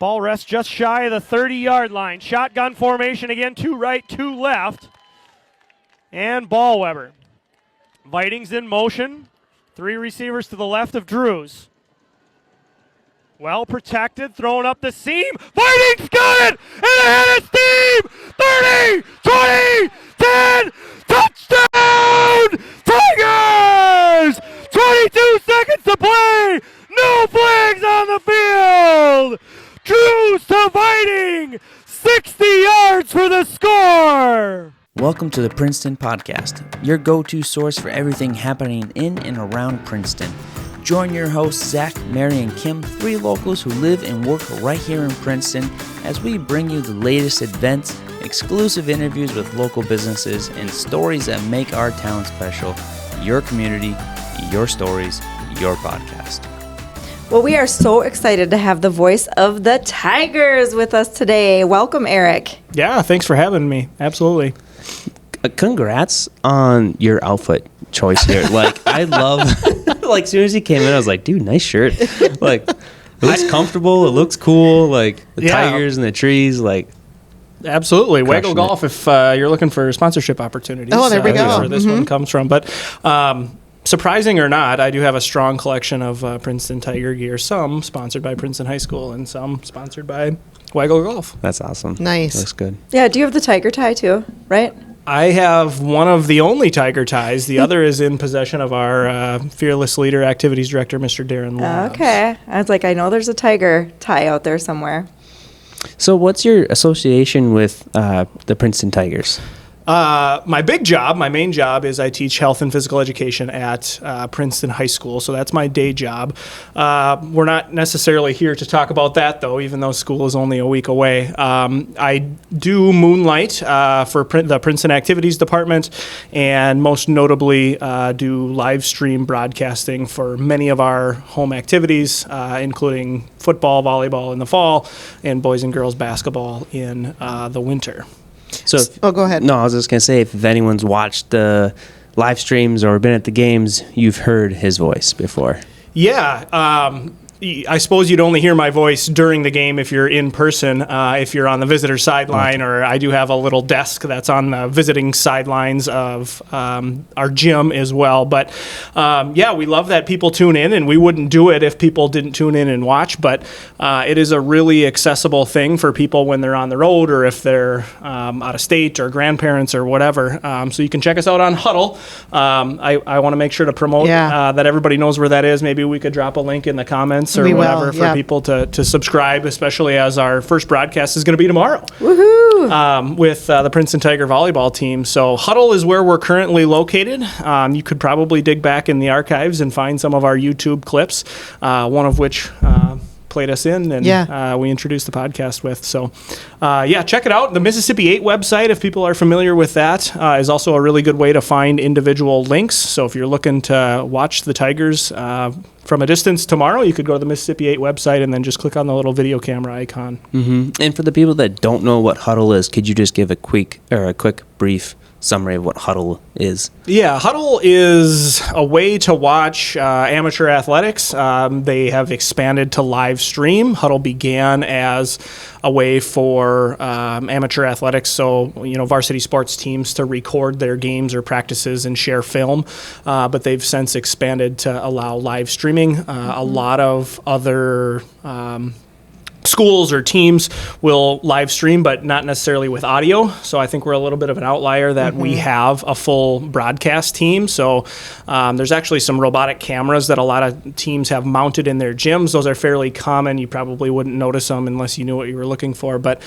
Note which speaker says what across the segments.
Speaker 1: Ball rests just shy of the 30-yard line. Shotgun formation again, 2 right, 2 left. And Ballweber. Hviding's in motion. 3 receivers to the left of Drews. Well protected, throwing up the seam. Hviding's got it! And ahead of steam! 30, 20, 10, touchdown! Tigers! 22 seconds to play! No flags on the field! Drews-to-Hviding! 60 yards for the score!
Speaker 2: Welcome to the Princeton Podcast, your go-to source for everything happening in and around Princeton. Join your hosts, Zach, Mary, and Kim, 3 locals who live and work right here in Princeton, as we bring you the latest events, exclusive interviews with local businesses, and stories that make our town special. Your community, your stories, your podcast.
Speaker 3: Well, we are so excited to have the voice of the Tigers with us today. Welcome, Erik.
Speaker 1: Yeah, thanks for having me. Absolutely.
Speaker 4: Congrats on your outfit choice here. Like, I love, like, as soon as he came in, I was like, dude, nice shirt. Like, it looks comfortable. It looks cool. Like, the tigers and the trees, like.
Speaker 1: Absolutely. Waggle Golf if you're looking for sponsorship opportunities.
Speaker 3: Oh, there we go.
Speaker 1: That's where this one comes from. But surprising or not, I do have a strong collection of Princeton Tiger gear, some sponsored by Princeton High School and some sponsored by Waggle Golf.
Speaker 4: That's awesome.
Speaker 3: Nice.
Speaker 4: Looks good.
Speaker 3: Yeah, do you have the tiger tie too, right?
Speaker 1: I have one of the only tiger ties. The other is in possession of our fearless leader, activities director, Mr. Darren Labs.
Speaker 3: Okay. I was like, I know there's a tiger tie out there somewhere.
Speaker 4: So what's your association with the Princeton Tigers?
Speaker 1: My main job is I teach health and physical education at Princeton High School, so that's my day job. We're not necessarily here to talk about that, though, even though school is only a week away. I do moonlight for the Princeton Activities Department, and most notably do live stream broadcasting for many of our home activities, including football, volleyball in the fall, and boys and girls basketball in the winter.
Speaker 4: So,
Speaker 3: go ahead.
Speaker 4: No, I was just going to say, if anyone's watched the live streams or been at the games, you've heard his voice before.
Speaker 1: Yeah. I suppose you'd only hear my voice during the game if you're in person, if you're on the visitor sideline, or I do have a little desk that's on the visiting sidelines of our gym as well. But, we love that people tune in, and we wouldn't do it if people didn't tune in and watch. But it is a really accessible thing for people when they're on the road or if they're out of state or grandparents or whatever. So you can check us out on Huddle. I want to make sure to promote that everybody knows where that is. Maybe we could drop a link in the comments or whatever for people to subscribe, especially as our first broadcast is going to be tomorrow.
Speaker 3: Woohoo!
Speaker 1: With the Princeton Tiger volleyball team. So Huddle is where we're currently located. You could probably dig back in the archives and find some of our YouTube clips, one of which played us in and we introduced the podcast with. So, check it out. The Mississippi 8 website, if people are familiar with that, is also a really good way to find individual links. So if you're looking to watch the Tigers from a distance tomorrow, you could go to the Mississippi 8 website and then just click on the little video camera icon.
Speaker 4: Mm-hmm. And for the people that don't know what Huddle is, could you just give a quick brief summary of what Huddle is? Yeah,
Speaker 1: Huddle is a way to watch amateur athletics. They have expanded to live stream. Huddle began as a way for amateur athletics, so varsity sports teams to record their games or practices and share film, but they've since expanded to allow live streaming. A lot of other schools or teams will live stream, but not necessarily with audio. So I think we're a little bit of an outlier that we have a full broadcast team. So there's actually some robotic cameras that a lot of teams have mounted in their gyms. Those are fairly common. You probably wouldn't notice them unless you knew what you were looking for. But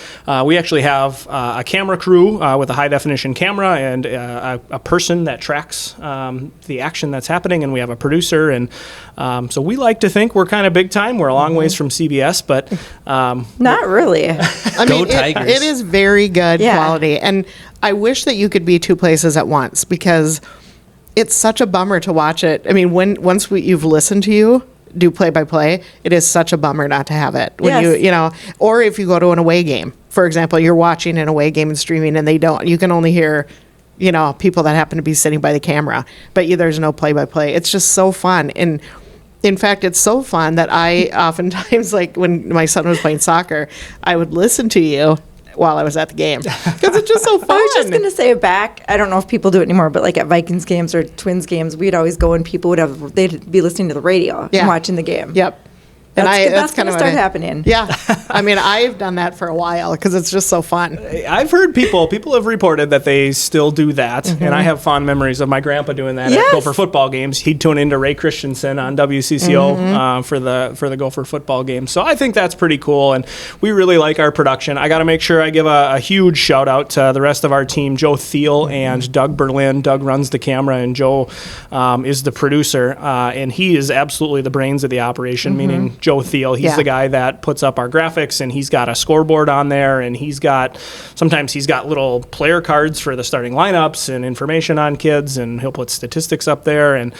Speaker 1: we actually have a camera crew with a high definition camera and a person that tracks the action that's happening. And we have a producer. And so we like to think we're kind of big time. We're a long ways from CBS, but
Speaker 3: not really.
Speaker 5: I mean, it is very good quality. And I wish that you could be 2 places at once because it's such a bummer to watch it. I mean, once you've listened to you do play-by-play, it is such a bummer not to have it. When or if you go to an away game, for example, you're watching an away game and streaming and you can only hear, people that happen to be sitting by the camera, but there's no play-by-play. It's just so fun. And In fact, it's so fun that I oftentimes, like when my son was playing soccer, I would listen to you while I was at the game because it's just so fun.
Speaker 3: I was just going to say I don't know if people do it anymore, but like at Vikings games or Twins games, we'd always go and people they'd be listening to the radio and watching the game.
Speaker 5: Yep.
Speaker 3: That's going to start happening.
Speaker 5: Yeah. I mean, I've done that for a while because it's just so fun.
Speaker 1: I've heard people have reported that they still do that. And I have fond memories of my grandpa doing that at Gopher football games. He'd tune into Ray Christensen on WCCO for the Gopher football games. So I think that's pretty cool. And we really like our production. I got to make sure I give a huge shout out to the rest of our team, Joe Thiel and Doug Berlin. Doug runs the camera and Joe is the producer. And he is absolutely the brains of the operation, meaning Joe Thiel. He's the guy that puts up our graphics, and he's got a scoreboard on there, and sometimes he's got little player cards for the starting lineups and information on kids, and he'll put statistics up there, and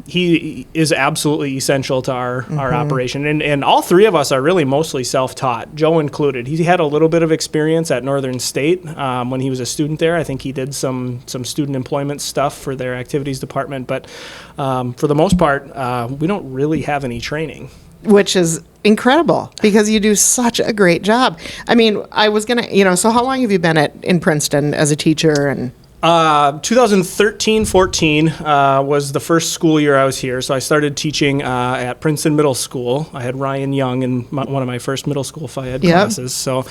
Speaker 1: he is absolutely essential to our operation. And all three of us are really mostly self-taught, Joe included. He had a little bit of experience at Northern State when he was a student there. I think he did some student employment stuff for their activities department, but for the most part, we don't really have any training.
Speaker 5: Which is incredible because you do such a great job. I mean, I was going to, so how long have you been in Princeton as a teacher? And
Speaker 1: 2013-14 was the first school year I was here. So I started teaching at Princeton Middle School. I had Ryan Young in one of my first middle school Phi Ed classes. So,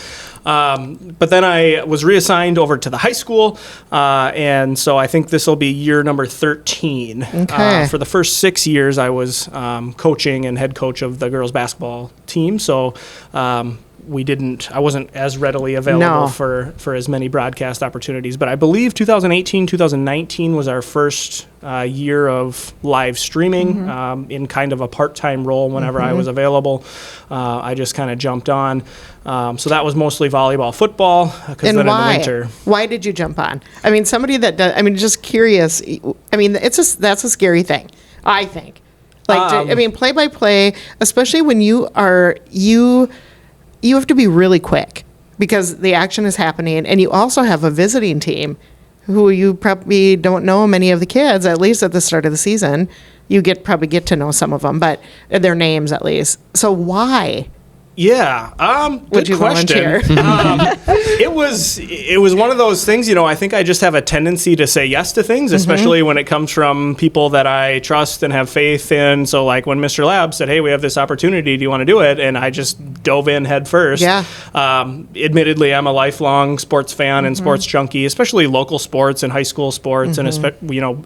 Speaker 1: but then I was reassigned over to the high school. And so I think this will be year number 13.
Speaker 5: Okay.
Speaker 1: For the first 6 years, I was coaching and head coach of the girls basketball team. So, I wasn't as readily available for as many broadcast opportunities, but I believe 2018, 2019 was our first year of live streaming in kind of a part-time role whenever I was available. I just kind of jumped on. So that was mostly volleyball, football, because then in the winter.
Speaker 5: Why did you jump on? I mean, somebody that does, just curious. I mean, that's a scary thing, I think. Like, play-by-play, especially when you have to be really quick because the action is happening, and you also have a visiting team who you probably don't know many of the kids, at least at the start of the season. You probably get to know some of them, but their names at least. So why?
Speaker 1: Yeah,
Speaker 5: Would you
Speaker 1: question. It was one of those things, I think I just have a tendency to say yes to things, especially when it comes from people that I trust and have faith in. So like when Mr. Lab said, hey, we have this opportunity, do you want to do it? And I just dove in head first.
Speaker 5: Yeah.
Speaker 1: Admittedly, I'm a lifelong sports fan and sports junkie, especially local sports and high school sports. And,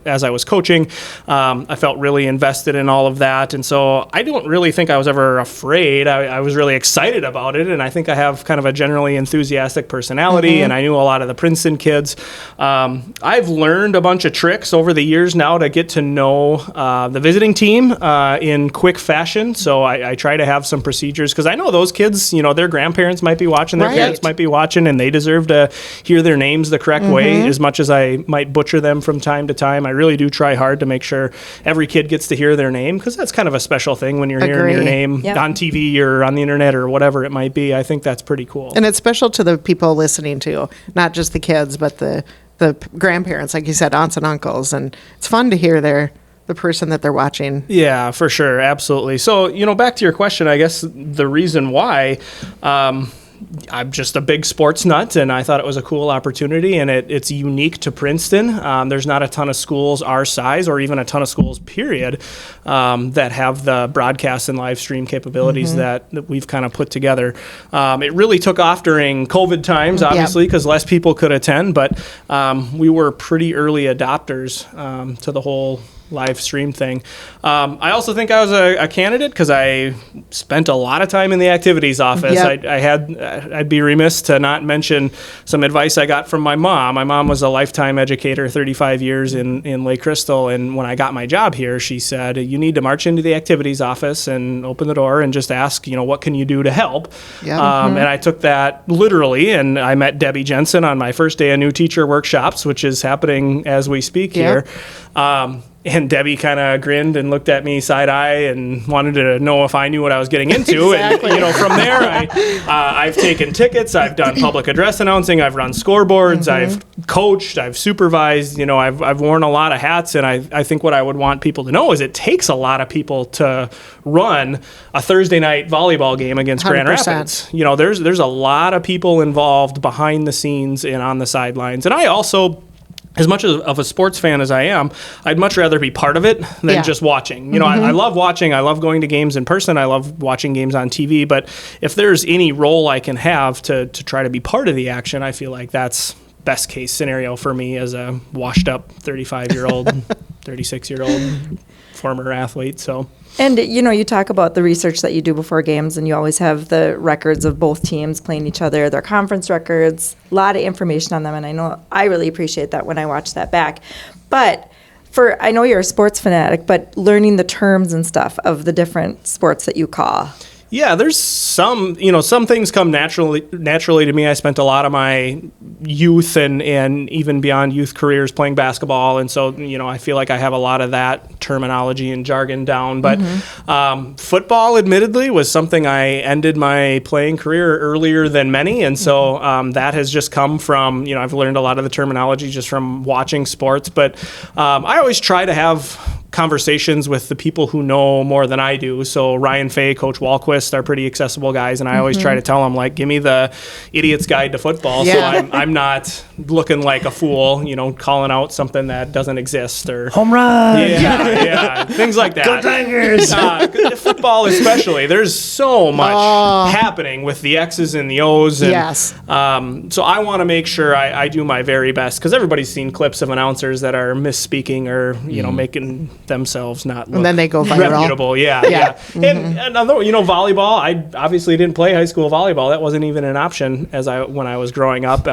Speaker 1: as I was coaching, I felt really invested in all of that. And so I don't really think I was ever afraid. I was really excited about it, and I think I have kind of a generally enthusiastic personality, and I knew a lot of the Princeton kids. I've learned a bunch of tricks over the years now to get to know the visiting team in quick fashion, so I try to have some procedures, because I know those kids, their grandparents might be watching, their parents might be watching, and they deserve to hear their names the correct way. As much as I might butcher them from time to time, I really do try hard to make sure every kid gets to hear their name, because that's kind of a special thing when you're hearing your name on TV or on the internet or whatever it might be. I think that's pretty cool.
Speaker 5: And it's special to the people listening to, not just the kids, but the grandparents, like you said, aunts and uncles. And it's fun to hear the person that they're watching.
Speaker 1: Yeah, for sure. Absolutely. So, back to your question, I guess the reason why, I'm just a big sports nut, and I thought it was a cool opportunity, and it's unique to Princeton. There's not a ton of schools our size, or even a ton of schools, period, that have the broadcast and live stream capabilities that we've kind of put together. It really took off during COVID times, obviously, because less people could attend, but we were pretty early adopters to the whole live stream thing. I also think I was a candidate because I spent a lot of time in the activities office. I'd be remiss to not mention some advice I got from my mom. My mom was a lifetime educator, 35 years in Lake Crystal, and when I got my job here, she said, you need to march into the activities office and open the door and just ask, what can you do to help? And I took that literally, and I met Debbie Jensen on my first day of new teacher workshops, which is happening as we speak here. And Debbie kind of grinned and looked at me side-eye and wanted to know if I knew what I was getting into.
Speaker 5: Exactly.
Speaker 1: And, from there, I've taken tickets. I've done public address announcing. I've run scoreboards. I've coached. I've supervised. I've worn a lot of hats. And I think what I would want people to know is it takes a lot of people to run a Thursday night volleyball game against Grand
Speaker 5: 100%.
Speaker 1: Rapids. There's a lot of people involved behind the scenes and on the sidelines. And I also, as much of a sports fan as I am, I'd much rather be part of it than just watching. I love watching. I love going to games in person. I love watching games on TV. But if there's any role I can have to try to be part of the action, I feel like that's best case scenario for me as a washed up 35-year-old, 36-year-old former athlete. So.
Speaker 3: And, you talk about the research that you do before games, and you always have the records of both teams playing each other, their conference records, a lot of information on them, and I know I really appreciate that when I watch that back. But I know you're a sports fanatic, but learning the terms and stuff of the different sports that you call.
Speaker 1: Yeah, there's some things come naturally to me. I spent a lot of my youth and even beyond youth careers playing basketball. And so, I feel like I have a lot of that terminology and jargon down. But football, admittedly, was something I ended my playing career earlier than many. And so that has just come from, I've learned a lot of the terminology just from watching sports. But I always try to have conversations with the people who know more than I do. So Ryan Fay, Coach Walquist are pretty accessible guys, and I always try to tell them, give me the idiot's guide to football, so I'm not looking like a fool, calling out something that doesn't exist or
Speaker 4: home run,
Speaker 1: things like that.
Speaker 4: Go Tigers!
Speaker 1: Football especially, there's so much happening with the X's and the O's, and
Speaker 5: Yes.
Speaker 1: So I want to make sure I do my very best, because everybody's seen clips of announcers that are misspeaking or making themselves not look
Speaker 5: And then they go viral.
Speaker 1: reputable. Yeah. And although, volleyball, I obviously didn't play high school volleyball. That wasn't even an option when I was growing up.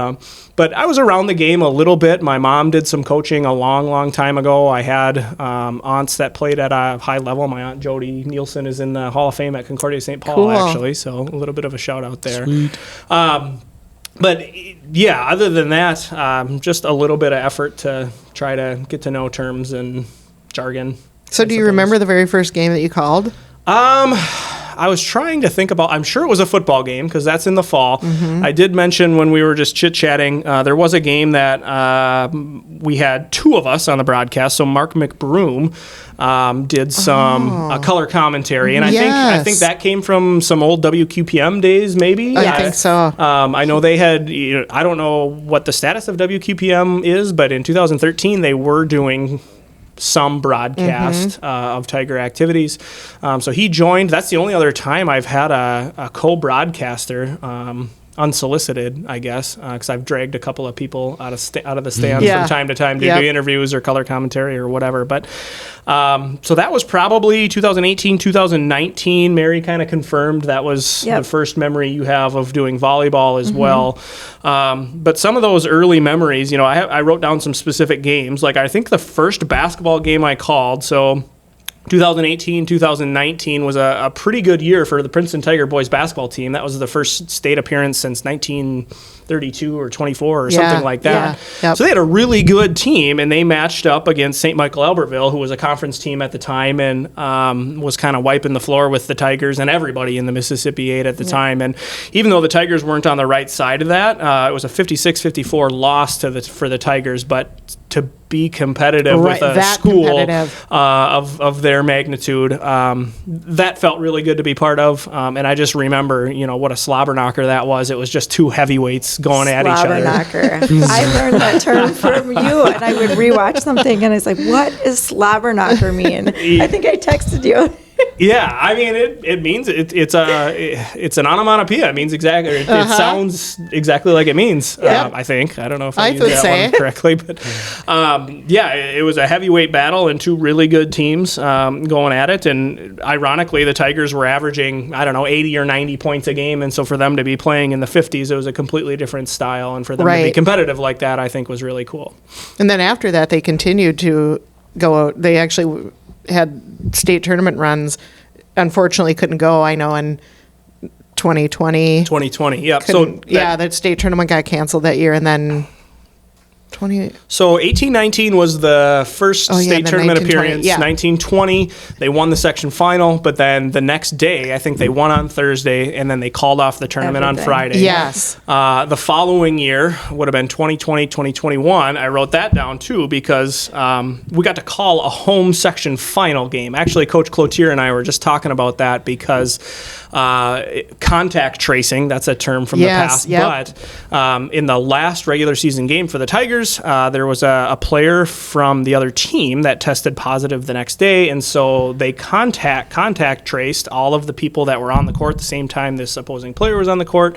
Speaker 1: But I was around the game a little bit. My mom did some coaching a long, long time ago. I had aunts that played at a high level. My Aunt Jody Nielsen is in the Hall of Fame at Concordia St. Paul, actually. So a little bit of a shout out there.
Speaker 4: Sweet.
Speaker 1: But yeah, other than that, just a little bit of effort to try to get to know terms and jargon.
Speaker 5: So do you remember the very first game that you called?
Speaker 1: I was trying to think about, I'm sure it was a football game because that's in the fall. I did mention when we were just chit-chatting, there was a game that we had two of us on the broadcast. So Mark McBroom did some color commentary. And I think that came from some old WQPM days, maybe.
Speaker 5: I think so.
Speaker 1: I know they had, I don't know what the status of WQPM is, but in 2013 they were doing some broadcast of Tiger activities. So he joined. That's the only other time I've had a co-broadcaster, unsolicited, I guess, because I've dragged a couple of people out of the stands from time to time to do interviews or color commentary or whatever. But so that was probably 2018, 2019. Mary kind of confirmed that was the first memory you have of doing volleyball as well. But some of those early memories, I wrote down some specific games. Like I think the first basketball game I called, so 2018, 2019 was a pretty good year for the Princeton Tiger boys basketball team. That was the first state appearance since 1932 or 24 or something like that. So they had a really good team, and they matched up against St. Michael Albertville, who was a conference team at the time and was kind of wiping the floor with the Tigers and everybody in the Mississippi 8 at the time. And even though the Tigers weren't on the right side of that, it was a 56-54 loss for the Tigers, but to be competitive with a school of their magnitude, that felt really good to be part of. And I just remember, what a slobber knocker that was. It was just two heavyweights going at each other.
Speaker 3: Slobber knocker. I learned that term from you, and I would rewatch something, and I was like, what does slobber knocker mean? I think I texted you.
Speaker 1: Yeah, I mean, it means it's an onomatopoeia. It means exactly. It sounds exactly like it means. I think. I don't know if I used that one correctly, but it was a heavyweight battle and two really good teams going at it. And ironically, the Tigers were averaging 80 or 90 points a game, and so for them to be playing in the 50s, it was a completely different style. And for them to be competitive like that, I think was really cool.
Speaker 5: And then after that, they continued to go out. They actually had state tournament runs. Unfortunately couldn't go, I know, in 2020.
Speaker 1: Yep. So
Speaker 5: that state tournament got canceled that year, and then 20.
Speaker 1: So 18-19 was the first state
Speaker 5: the
Speaker 1: tournament
Speaker 5: 19-20,
Speaker 1: appearance.
Speaker 5: yeah.
Speaker 1: 19-20, they won the section final, but then the next day, I think they won on Thursday, and then they called off the tournament on Friday.
Speaker 5: Yes.
Speaker 1: The following year would have been 2020, 2021. I wrote that down too because we got to call a home section final game. Actually, Coach Cloutier and I were just talking about that because contact tracing, that's a term from the past, but in the last regular season game for the Tigers, there was a player from the other team that tested positive the next day, and so they contact traced all of the people that were on the court at the same time this opposing player was on the court,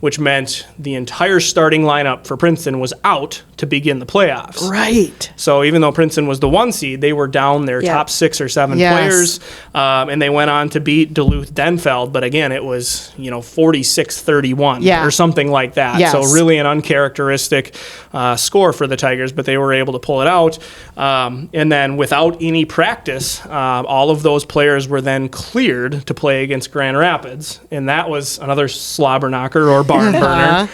Speaker 1: which meant the entire starting lineup for Princeton was out to begin the playoffs.
Speaker 5: Right.
Speaker 1: So even though Princeton was the 1 seed, they were down their top 6 or 7 players, and they went on to beat Duluth-Denfeld, but again, it was 46-31 or something like that.
Speaker 5: Yes.
Speaker 1: So really an uncharacteristic score for the Tigers, but they were able to pull it out. And then without any practice, all of those players were then cleared to play against Grand Rapids, and that was another slobber knocker or barn burner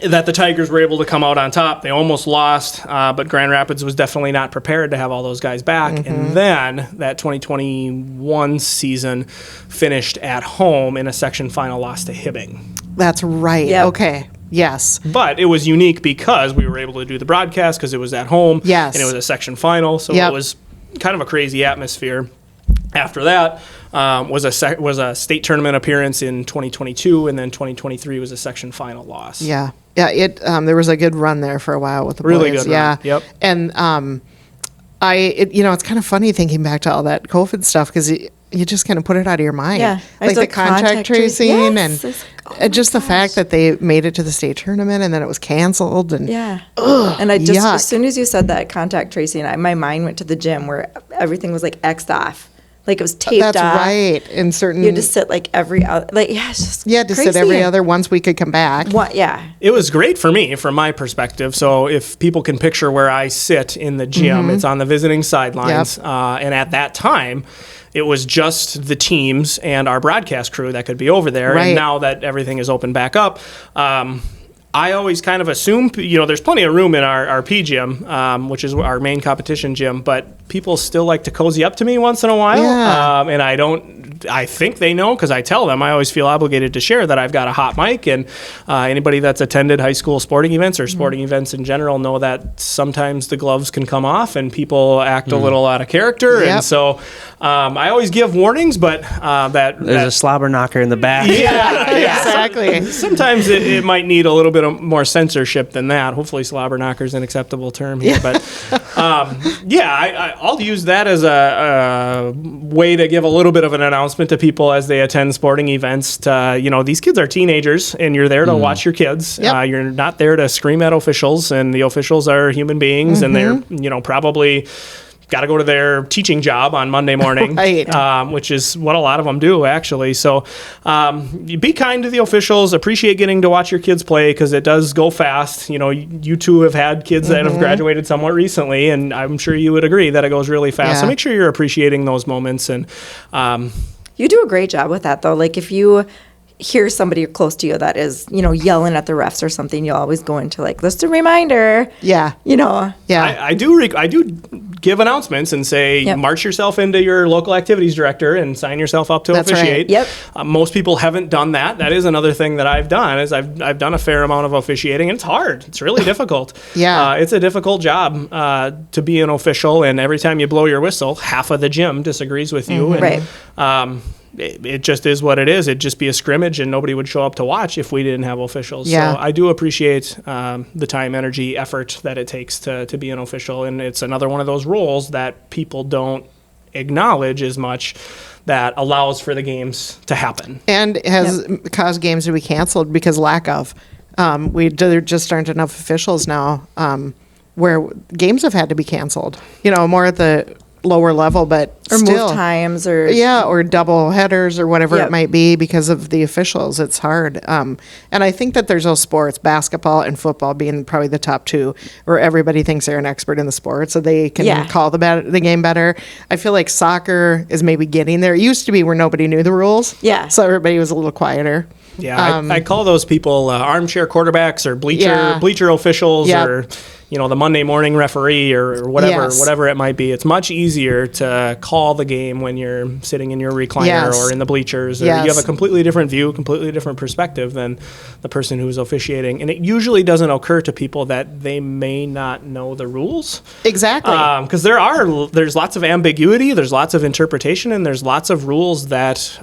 Speaker 1: that the Tigers were able to come out on top. They almost lost, but Grand Rapids was definitely not prepared to have all those guys back. And then that 2021 season finished at home in a section final loss to Hibbing.
Speaker 5: That's right.
Speaker 3: Yep.
Speaker 5: Okay. Yes.
Speaker 1: But it was unique because we were able to do the broadcast because it was at home.
Speaker 5: Yes.
Speaker 1: And it was a section final, so it was kind of a crazy atmosphere. After that was a state tournament appearance in 2022, and then 2023 was a section final loss.
Speaker 5: Yeah. Yeah. There was a good run there for a while with the
Speaker 1: really
Speaker 5: boys.
Speaker 1: good
Speaker 5: Yeah.
Speaker 1: run. Yep.
Speaker 5: And it's kind of funny thinking back to all that COVID stuff because you just kind of put it out of your mind.
Speaker 3: Yeah.
Speaker 5: Like the contact tracing
Speaker 3: yes.
Speaker 5: and just the fact that they made it to the state tournament and then it was canceled. And
Speaker 3: and I just,
Speaker 5: yuck.
Speaker 3: as soon as you said that contact tracing, my mind went to the gym where everything was like X'd off. Like it was taped
Speaker 5: That's
Speaker 3: off.
Speaker 5: right. In certain,
Speaker 3: You had to sit like every other, it's just
Speaker 5: you had to sit
Speaker 3: crazy.
Speaker 5: every other once we could come back.
Speaker 3: What? Yeah.
Speaker 1: It was great for me, from my perspective. So if people can picture where I sit in the gym, it's on the visiting sidelines. And at that time, it was just the teams and our broadcast crew that could be over there.
Speaker 5: Right.
Speaker 1: And now that everything is opened back up, I always kind of assume, there's plenty of room in our P gym, which is our main competition gym, but people still like to cozy up to me once in a while.
Speaker 5: Yeah.
Speaker 1: And I think they know because I tell them. I always feel obligated to share that I've got a hot mic, and anybody that's attended high school sporting events or sporting events in general know that sometimes the gloves can come off and people act a little out of character.
Speaker 5: Yep.
Speaker 1: And so I always give warnings, but
Speaker 4: there's a slobber knocker in the back.
Speaker 1: Yeah,
Speaker 5: Exactly.
Speaker 1: Sometimes it might need a little bit of more censorship than that. Hopefully slobber knocker is an acceptable term here. But I'll use that as a way to give a little bit of an announcement to people as they attend sporting events. These kids are teenagers, and you're there to watch your kids.
Speaker 5: Yep.
Speaker 1: You're not there to scream at officials, and the officials are human beings, and they're probably got to go to their teaching job on Monday morning,
Speaker 5: Right.
Speaker 1: Which is what a lot of them do, actually. So be kind to the officials. Appreciate getting to watch your kids play because it does go fast. You two have had kids that have graduated somewhat recently, and I'm sure you would agree that it goes really fast.
Speaker 5: Yeah.
Speaker 1: So make sure you're appreciating those moments. And
Speaker 3: You do a great job with that, though. Like if you hear somebody close to you that is, yelling at the refs or something, you always go into like, just a reminder.
Speaker 5: Yeah.
Speaker 3: Yeah.
Speaker 1: I do give announcements and say, march yourself into your local activities director and sign yourself up to
Speaker 5: That's
Speaker 1: officiate.
Speaker 3: right. Yep.
Speaker 1: Most people haven't done that. That is another thing that I've done is I've done a fair amount of officiating, and it's hard. It's really difficult.
Speaker 5: Yeah.
Speaker 1: It's a difficult job to be an official, and every time you blow your whistle, half of the gym disagrees with you. And,
Speaker 3: Right.
Speaker 1: It just is what it is. It'd just be a scrimmage and nobody would show up to watch if we didn't have officials.
Speaker 5: Yeah.
Speaker 1: So I do appreciate the time, energy, effort that it takes to be an official. And it's another one of those roles that people don't acknowledge as much that allows for the games to happen.
Speaker 5: And has caused games to be canceled because lack of. There just aren't enough officials now where games have had to be canceled. More at the lower level, but
Speaker 3: Or
Speaker 5: still.
Speaker 3: move times or
Speaker 5: Or double headers or whatever
Speaker 3: Yep.
Speaker 5: it might be because of the officials. It's hard. And I think that there's those sports, basketball and football being probably the top two, where everybody thinks they're an expert in the sport, so they can call the game better. I feel like soccer is maybe getting there. It used to be where nobody knew the rules.
Speaker 3: Yeah.
Speaker 5: So everybody was a little quieter.
Speaker 1: Yeah, I call those people armchair quarterbacks or bleacher officials or the Monday morning referee or whatever it might be. It's much easier to call the game when you're sitting in your recliner or in the bleachers. Or you have a completely different view, completely different perspective than the person who's officiating. And it usually doesn't occur to people that they may not know the rules.
Speaker 5: Exactly.
Speaker 1: Because there's lots of ambiguity, there's lots of interpretation, and there's lots of rules that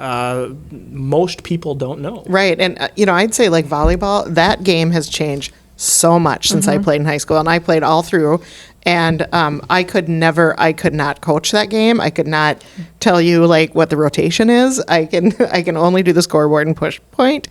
Speaker 1: most people don't know.
Speaker 5: Right. And, I'd say like volleyball, that game has changed so much since I played in high school, and I played all through, and I could not coach that game. I could not tell you like what the rotation is. I can only do the scoreboard and push point.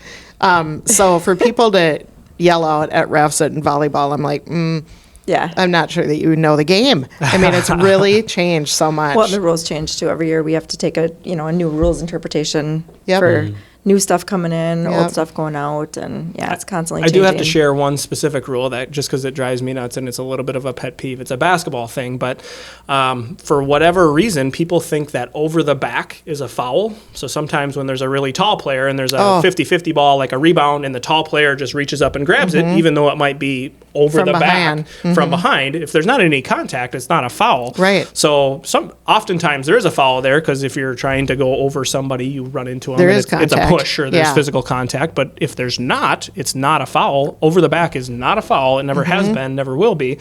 Speaker 5: So for people to yell out at refs in volleyball, I'm like, I'm not sure that you know the game. I mean, it's really changed so much.
Speaker 3: Well, the rules change too. Every year we have to take a new rules interpretation for new stuff coming in, old stuff going out, and it's constantly changing.
Speaker 1: I do have to share one specific rule that just because it drives me nuts and it's a little bit of a pet peeve. It's a basketball thing, but for whatever reason, people think that over the back is a foul. So sometimes when there's a really tall player and there's a 50-50 ball, like a rebound, and the tall player just reaches up and grabs it, even though it might be over from the back from behind. If there's not any contact, it's not a foul.
Speaker 5: Right.
Speaker 1: So oftentimes there is a foul there because if you're trying to go over somebody, you run into them.
Speaker 5: There is contact.
Speaker 1: It's a push or there's physical contact. But if there's not, it's not a foul. Over the back is not a foul. It never has been, never will be.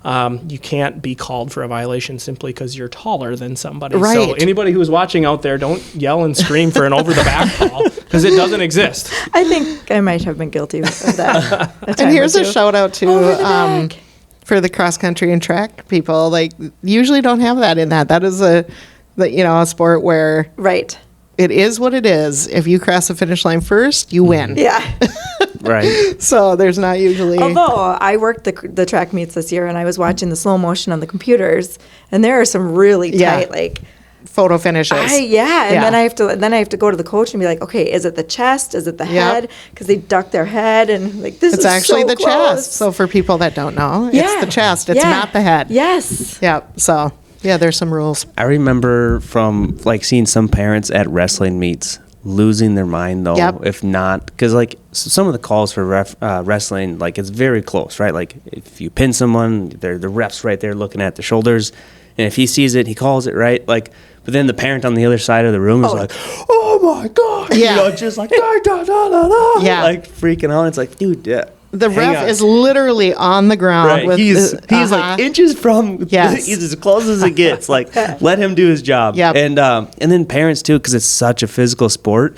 Speaker 1: You can't be called for a violation simply because you're taller than somebody.
Speaker 5: Right.
Speaker 1: So anybody who's watching out there, don't yell and scream for an over the back call because it doesn't exist.
Speaker 3: I think I might have been guilty of that.
Speaker 5: And here's a shout out to for the cross country and track people. Like usually don't have that in that. That is a sport where it is what it is. If you cross the finish line first, you win.
Speaker 3: Yeah.
Speaker 4: Right.
Speaker 5: So there's not usually.
Speaker 3: Although I worked the track meets this year, and I was watching the slow motion on the computers, and there are some really tight
Speaker 5: photo finishes.
Speaker 3: And then I have to go to the coach and be like, okay, is it the chest? Is it the head? Because they duck their head and like this.
Speaker 5: It's
Speaker 3: is
Speaker 5: actually
Speaker 3: so
Speaker 5: the
Speaker 3: close.
Speaker 5: chest. So for people that don't know, it's the chest. It's not the head.
Speaker 3: Yes.
Speaker 5: Yep. So there's some rules.
Speaker 4: I remember from seeing some parents at wrestling meets losing their mind though. If not, because some of the calls for wrestling, it's very close, right? Like if you pin someone, the ref's right there looking at the shoulders, and if he sees it, he calls it, right? But then the parent on the other side of the room is like, "Oh my god!" Just like freaking out. It's like, dude,
Speaker 5: the ref is literally on the ground.
Speaker 4: Right.
Speaker 5: With
Speaker 4: he's like inches from. He's as close as it gets. Let him do his job.
Speaker 5: Yep.
Speaker 4: And then parents too, because it's such a physical sport.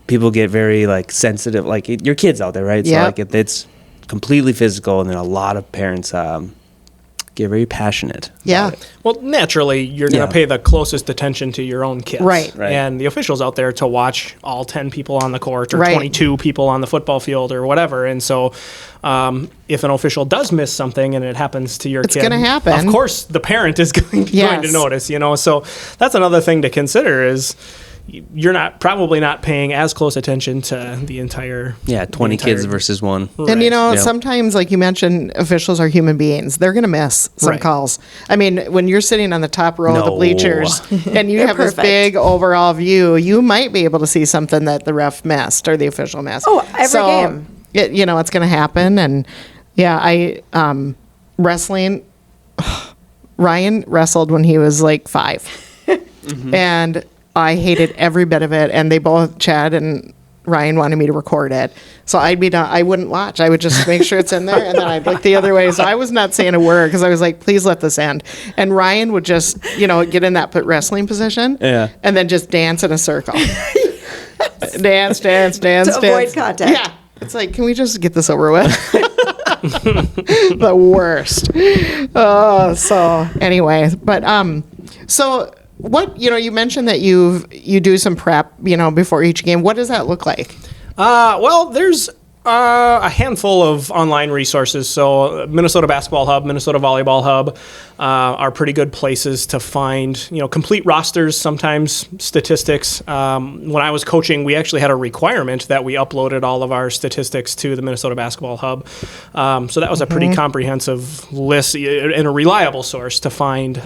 Speaker 4: People get very sensitive. Your kids out there, right? So it's completely physical, and then a lot of parents get very passionate.
Speaker 5: Yeah.
Speaker 1: Well, naturally, you're going to pay the closest attention to your own kids.
Speaker 5: Right.
Speaker 1: And the official's out there to watch all 10 people on the court or 22 people on the football field or whatever. And so if an official does miss something and it happens to your kid,
Speaker 5: it's going to happen.
Speaker 1: Of course, the parent is going to notice, So that's another thing to consider is you're probably not paying as close attention to the entire
Speaker 4: 20 kids versus one.
Speaker 5: Right. And sometimes like you mentioned, officials are human beings. They're going to miss some calls. I mean, when you're sitting on the top row of the bleachers and you have this big overall view, you might be able to see something that the ref missed or the official missed.
Speaker 3: Every game.
Speaker 5: It's going to happen. And wrestling, Ryan wrestled when he was 5 and I hated every bit of it, and they both, Chad and Ryan, wanted me to record it. So I'd be done. I wouldn't watch. I would just make sure it's in there, and then I'd look the other way. So I was not saying a word because I was like, please let this end. And Ryan would just, get in that wrestling position, and then just dance in a circle. Dance.
Speaker 3: To avoid contact.
Speaker 5: Yeah. It's like, can we just get this over with? The worst. So anyway, but so. What you mentioned that you do some prep before each game. What does that look like?
Speaker 1: Well, there's A handful of online resources. So Minnesota Basketball Hub, Minnesota Volleyball Hub are pretty good places to find, complete rosters, sometimes statistics. When I was coaching, we actually had a requirement that we uploaded all of our statistics to the Minnesota Basketball Hub. So that was a pretty comprehensive list and a reliable source to find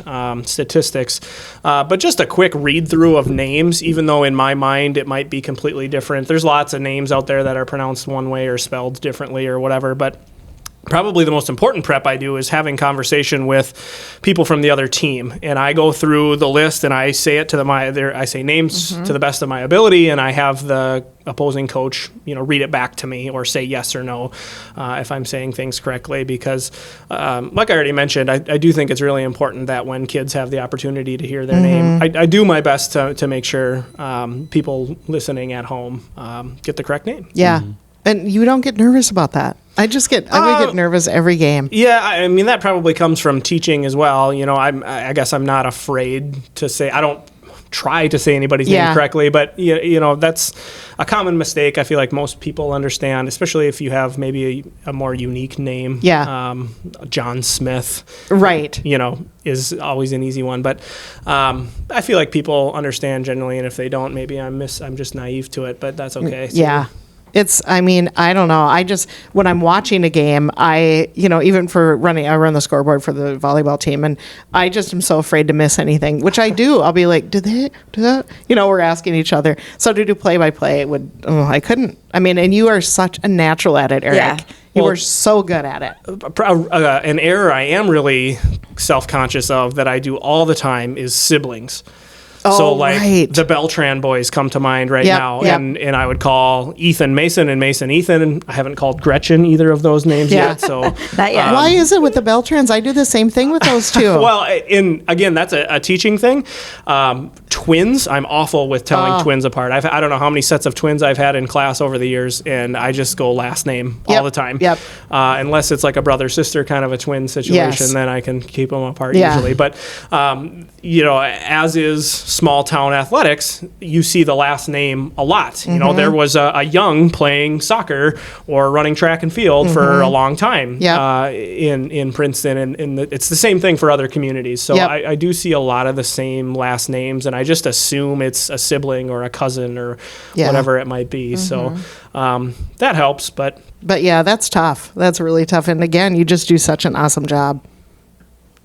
Speaker 1: statistics. But just a quick read through of names, even though in my mind it might be completely different. There's lots of names out there that are pronounced one way or spelled differently or whatever, but probably the most important prep I do is having conversation with people from the other team, and I go through the list and I say it to I say names to the best of my ability, and I have the opposing coach, read it back to me or say yes or no if I'm saying things correctly, because like I already mentioned, I do think it's really important that when kids have the opportunity to hear their name, I do my best to make sure people listening at home get the correct name.
Speaker 5: Yeah. And you don't get nervous about that. I would get nervous every game.
Speaker 1: Yeah, I mean, that probably comes from teaching as well. I guess I'm not afraid to say, I don't try to say anybody's name correctly, but that's a common mistake. I feel like most people understand, especially if you have maybe a more unique name.
Speaker 5: Yeah.
Speaker 1: John Smith.
Speaker 5: Right.
Speaker 1: Is always an easy one, but I feel like people understand generally, and if they don't, maybe I'm just naive to it, but that's okay. So,
Speaker 5: yeah. I don't know. When I'm watching a game, even for I run the scoreboard for the volleyball team, and I just am so afraid to miss anything, which I do. I'll be like, did they do that? We're asking each other. So to do play-by-play, I couldn't. I mean, and you are such a natural at it, Erik.
Speaker 3: Yeah.
Speaker 5: You are so good at it.
Speaker 1: An error I am really self-conscious of that I do all the time is siblings. So
Speaker 5: right.
Speaker 1: The Beltran boys come to mind now, and I would call Ethan Mason and Mason Ethan. I haven't called Gretchen either of those names yet. So
Speaker 3: not yet.
Speaker 5: Why is it with the Beltrans? I do the same thing with those two.
Speaker 1: Well, again, that's a teaching thing. Twins, I'm awful with telling twins apart. I don't know how many sets of twins I've had in class over the years, and I just go last name all the time.
Speaker 5: Yep.
Speaker 1: Unless it's like a brother-sister kind of a twin situation, then I can keep them apart usually. But as is small town athletics, you see the last name a lot. There was a young playing soccer or running track and field for a long time in Princeton, and it's the same thing for other communities. So I do see a lot of the same last names, and I just assume it's a sibling or a cousin or whatever it might be. So that helps, but
Speaker 5: yeah, that's tough. That's really tough. And again, you just do such an awesome job.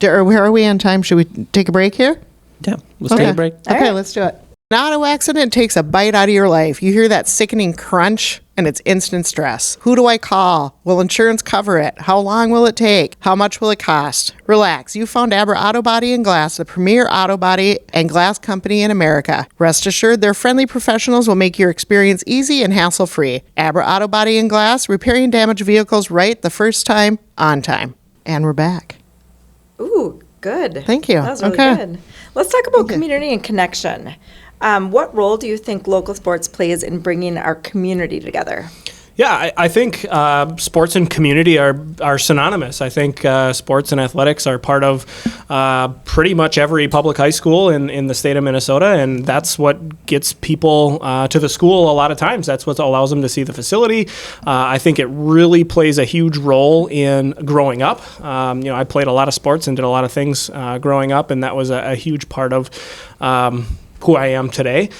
Speaker 5: Where are we on time? Should we take a break here?
Speaker 4: Yeah, let's take a break.
Speaker 5: Okay, let's do it. An auto accident takes a bite out of your life. You hear that sickening crunch, and it's instant stress. Who do I call? Will insurance cover it? How long will it take? How much will it cost? Relax. You found Abra Auto Body and Glass, the premier auto body and glass company in America. Rest assured, their friendly professionals will make your experience easy and hassle-free. Abra Auto Body and Glass, repairing damaged vehicles right the first time, on time. And we're back.
Speaker 3: Ooh, good.
Speaker 5: Thank you.
Speaker 3: That was really good. Let's talk about community and connection. What role do you think local sports plays in bringing our community together?
Speaker 1: Yeah, I think sports and community are synonymous. I think sports and athletics are part of pretty much every public high school in the state of Minnesota, and that's what gets people to the school a lot of times. That's what allows them to see the facility. I think it really plays a huge role in growing up. I played a lot of sports and did a lot of things growing up, and that was a huge part of who I am today.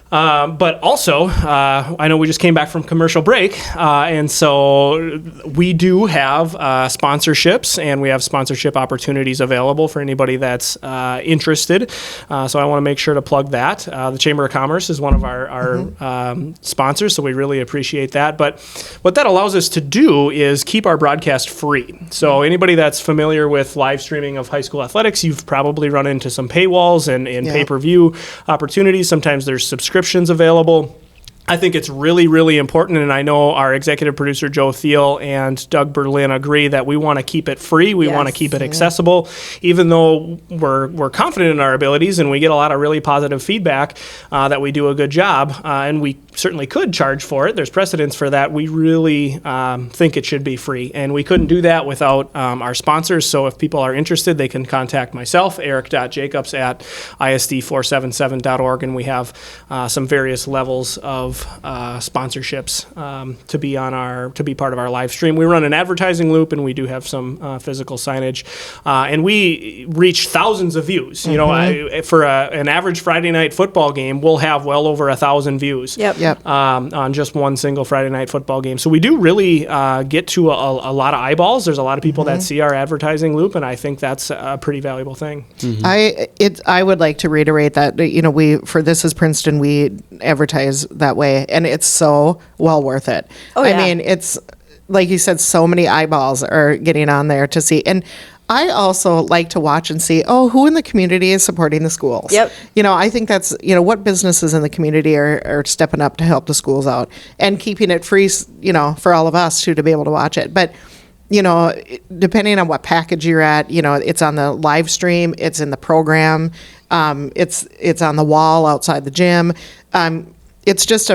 Speaker 1: But also, I know we just came back from commercial break, and so we do have sponsorships, and we have sponsorship opportunities available for anybody that's interested. So I want to make sure to plug that. The Chamber of Commerce is one of our sponsors, so we really appreciate that. But what that allows us to do is keep our broadcast free. So anybody that's familiar with live streaming of high school athletics, you've probably run into some paywalls and pay-per-view opportunities. Sometimes there's subscriptions available. I think it's really, really important, and I know our executive producer, Joe Thiel, and Doug Berlin agree that we want to keep it free. We want to keep it accessible, even though we're confident in our abilities, and we get a lot of really positive feedback that we do a good job, and we certainly could charge for it. There's precedence for that. We really think it should be free, and we couldn't do that without our sponsors. So if people are interested, they can contact myself, Erik.Jacobs at isd477.org, and we have some various levels of of sponsorships to be part of our live stream. We run an advertising loop, and we do have some physical signage, and we reach thousands of views. You know, for an average Friday night football game, we'll have well over 1,000 views. On just one single Friday night football game. So we do really get to a lot of eyeballs. There's a lot of people that see our advertising loop, and I think that's a pretty valuable thing.
Speaker 5: I would like to reiterate that, you know, for This Is Princeton, we advertise that way, and it's so well worth it. I mean, it's like you said, so many eyeballs are getting on there to see. And I also like to watch and see, who in the community is supporting the schools. You know, I think that's, you know, what businesses in the community are stepping up to help the schools out and keeping it free, you know, for all of us to be able to watch it. But, you know, depending on what package you're at, you know, it's on the live stream, it's in the program, it's on the wall outside the gym. It's just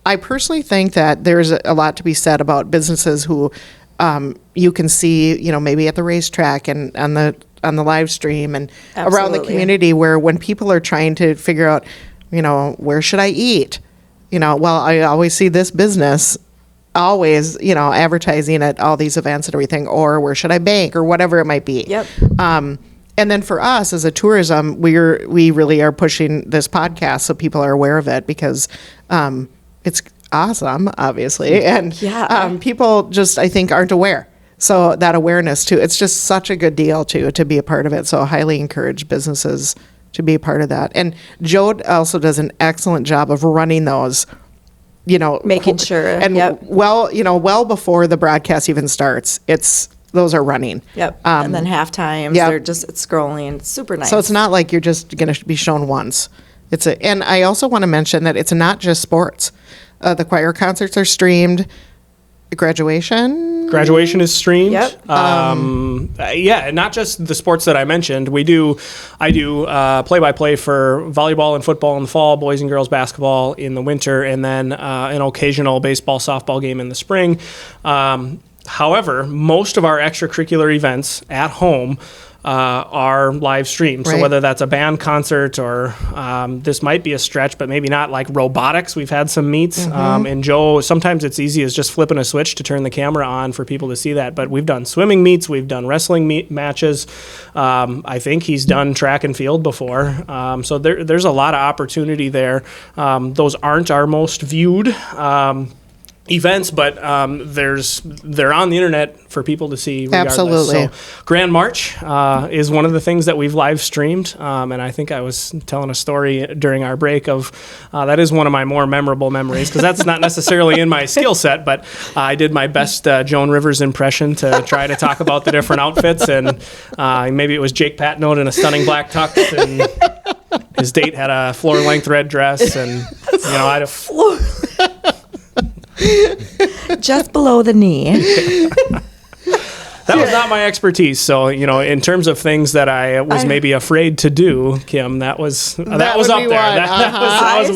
Speaker 5: I personally think that there's a lot to be said about businesses who you can see, you know, maybe at the racetrack and on the live stream and around the community, where when people are trying to figure out, you know, where should I eat? You know, well, I always see this business always, you know, advertising at all these events and everything, or where should I bank, or whatever it might be. And then for us as a tourism, we really are pushing this podcast so people are aware of it, because it's awesome, obviously, and people just, I think, aren't aware. So that awareness too, it's just such a good deal to be a part of it. So I highly encourage businesses to be a part of that. And Joe also does an excellent job of running those, you know,
Speaker 3: making sure,
Speaker 5: and well before the broadcast even starts, those are running.
Speaker 3: And then half times they're just scrolling. It's super nice.
Speaker 5: So it's not like you're just going to be shown once. And I also want to mention that it's not just sports. The choir concerts are streamed. Graduation is streamed. Not just the sports that I mentioned. I do play-by-play for volleyball and football in the fall, boys and girls basketball in the winter, and then an occasional baseball, softball game in the spring. However, most of our extracurricular events at home are live streamed. So whether that's a band concert or this might be a stretch, but maybe not, like robotics. We've had some meets. And Joe, sometimes it's easy as just flipping a switch to turn the camera on for people to see that. But we've done swimming meets. We've done wrestling matches. I think he's done track and field before. So there's a lot of opportunity there. Those aren't our most viewed events, but they're on the internet for people to see regardless. Absolutely.
Speaker 1: So Grand March is one of the things that we've live streamed, and I think I was telling a story during our break of that is one of my more memorable memories, because that's not necessarily in my skill set, but I did my best Joan Rivers impression to try to talk about the different outfits, and maybe it was Jake Patnode in a stunning black tux, and his date had a floor-length red dress, and you know, I'd have
Speaker 3: just below the knee.
Speaker 1: That was not my expertise. So, you know, in terms of things that I was maybe afraid to do, Kim, that was up there. That was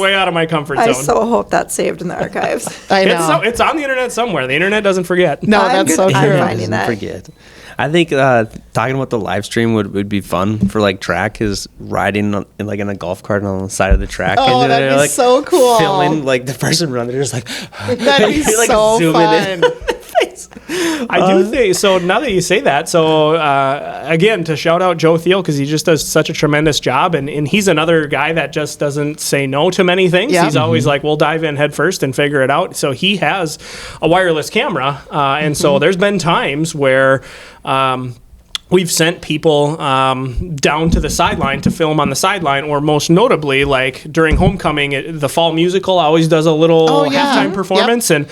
Speaker 1: way out of my comfort zone.
Speaker 3: I so hope that's saved in the archives.
Speaker 5: I know.
Speaker 1: It's on the internet somewhere. The internet doesn't forget.
Speaker 5: No, that's so true.
Speaker 3: I'm finding that.
Speaker 4: Forget. I think talking about the live stream would be fun for like track, is riding in a golf cart on the side of the track.
Speaker 5: Oh,
Speaker 4: and
Speaker 5: that'd be
Speaker 4: like
Speaker 5: so cool.
Speaker 4: Filming like the person running, they're just like
Speaker 5: that'd be
Speaker 4: like
Speaker 5: so
Speaker 4: zooming
Speaker 5: fun.
Speaker 1: I do think so. Now that you say that, so again, to shout out Joe Thiel, because he just does such a tremendous job, and he's another guy that just doesn't say no to many things. He's always like, we'll dive in head first and figure it out. So he has a wireless camera, and so there's been times where we've sent people down to the sideline to film on the sideline, or most notably, like during homecoming, the fall musical always does a little halftime performance, and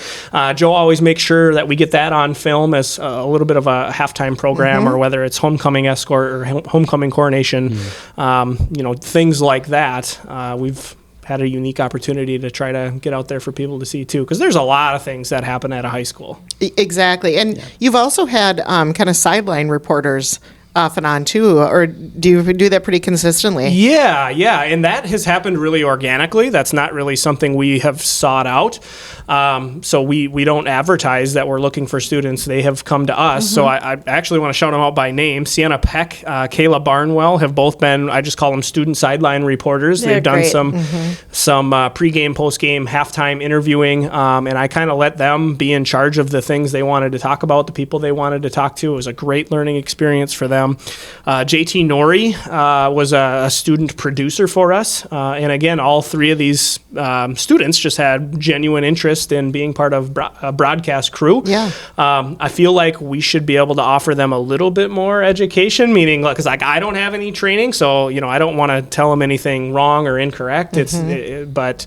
Speaker 1: Joe always makes sure that we get that on film as a little bit of a halftime program, or whether it's homecoming escort or homecoming coronation, you know, things like that. We've had a unique opportunity to try to get out there for people to see too, because there's a lot of things that happen at a high school.
Speaker 5: Exactly. And you've also had kind of sideline reporters off and on too, or do you do that pretty consistently?
Speaker 1: Yeah, and that has happened really organically. That's not really something we have sought out. So we don't advertise that we're looking for students. They have come to us. So I actually want to shout them out by name. Sienna Peck, Kayla Barnwell have both been, I just call them student sideline reporters.
Speaker 3: They're
Speaker 1: They've done
Speaker 3: great.
Speaker 1: some pregame, postgame, halftime interviewing, and I kind of let them be in charge of the things they wanted to talk about, the people they wanted to talk to. It was a great learning experience for them. JT Nori was a student producer for us, and again, all three of these students just had genuine interest in being part of a broadcast crew.
Speaker 5: Yeah.
Speaker 1: I feel like we should be able to offer them a little bit more education, meaning because I don't have any training, so I don't want to tell them anything wrong or incorrect. But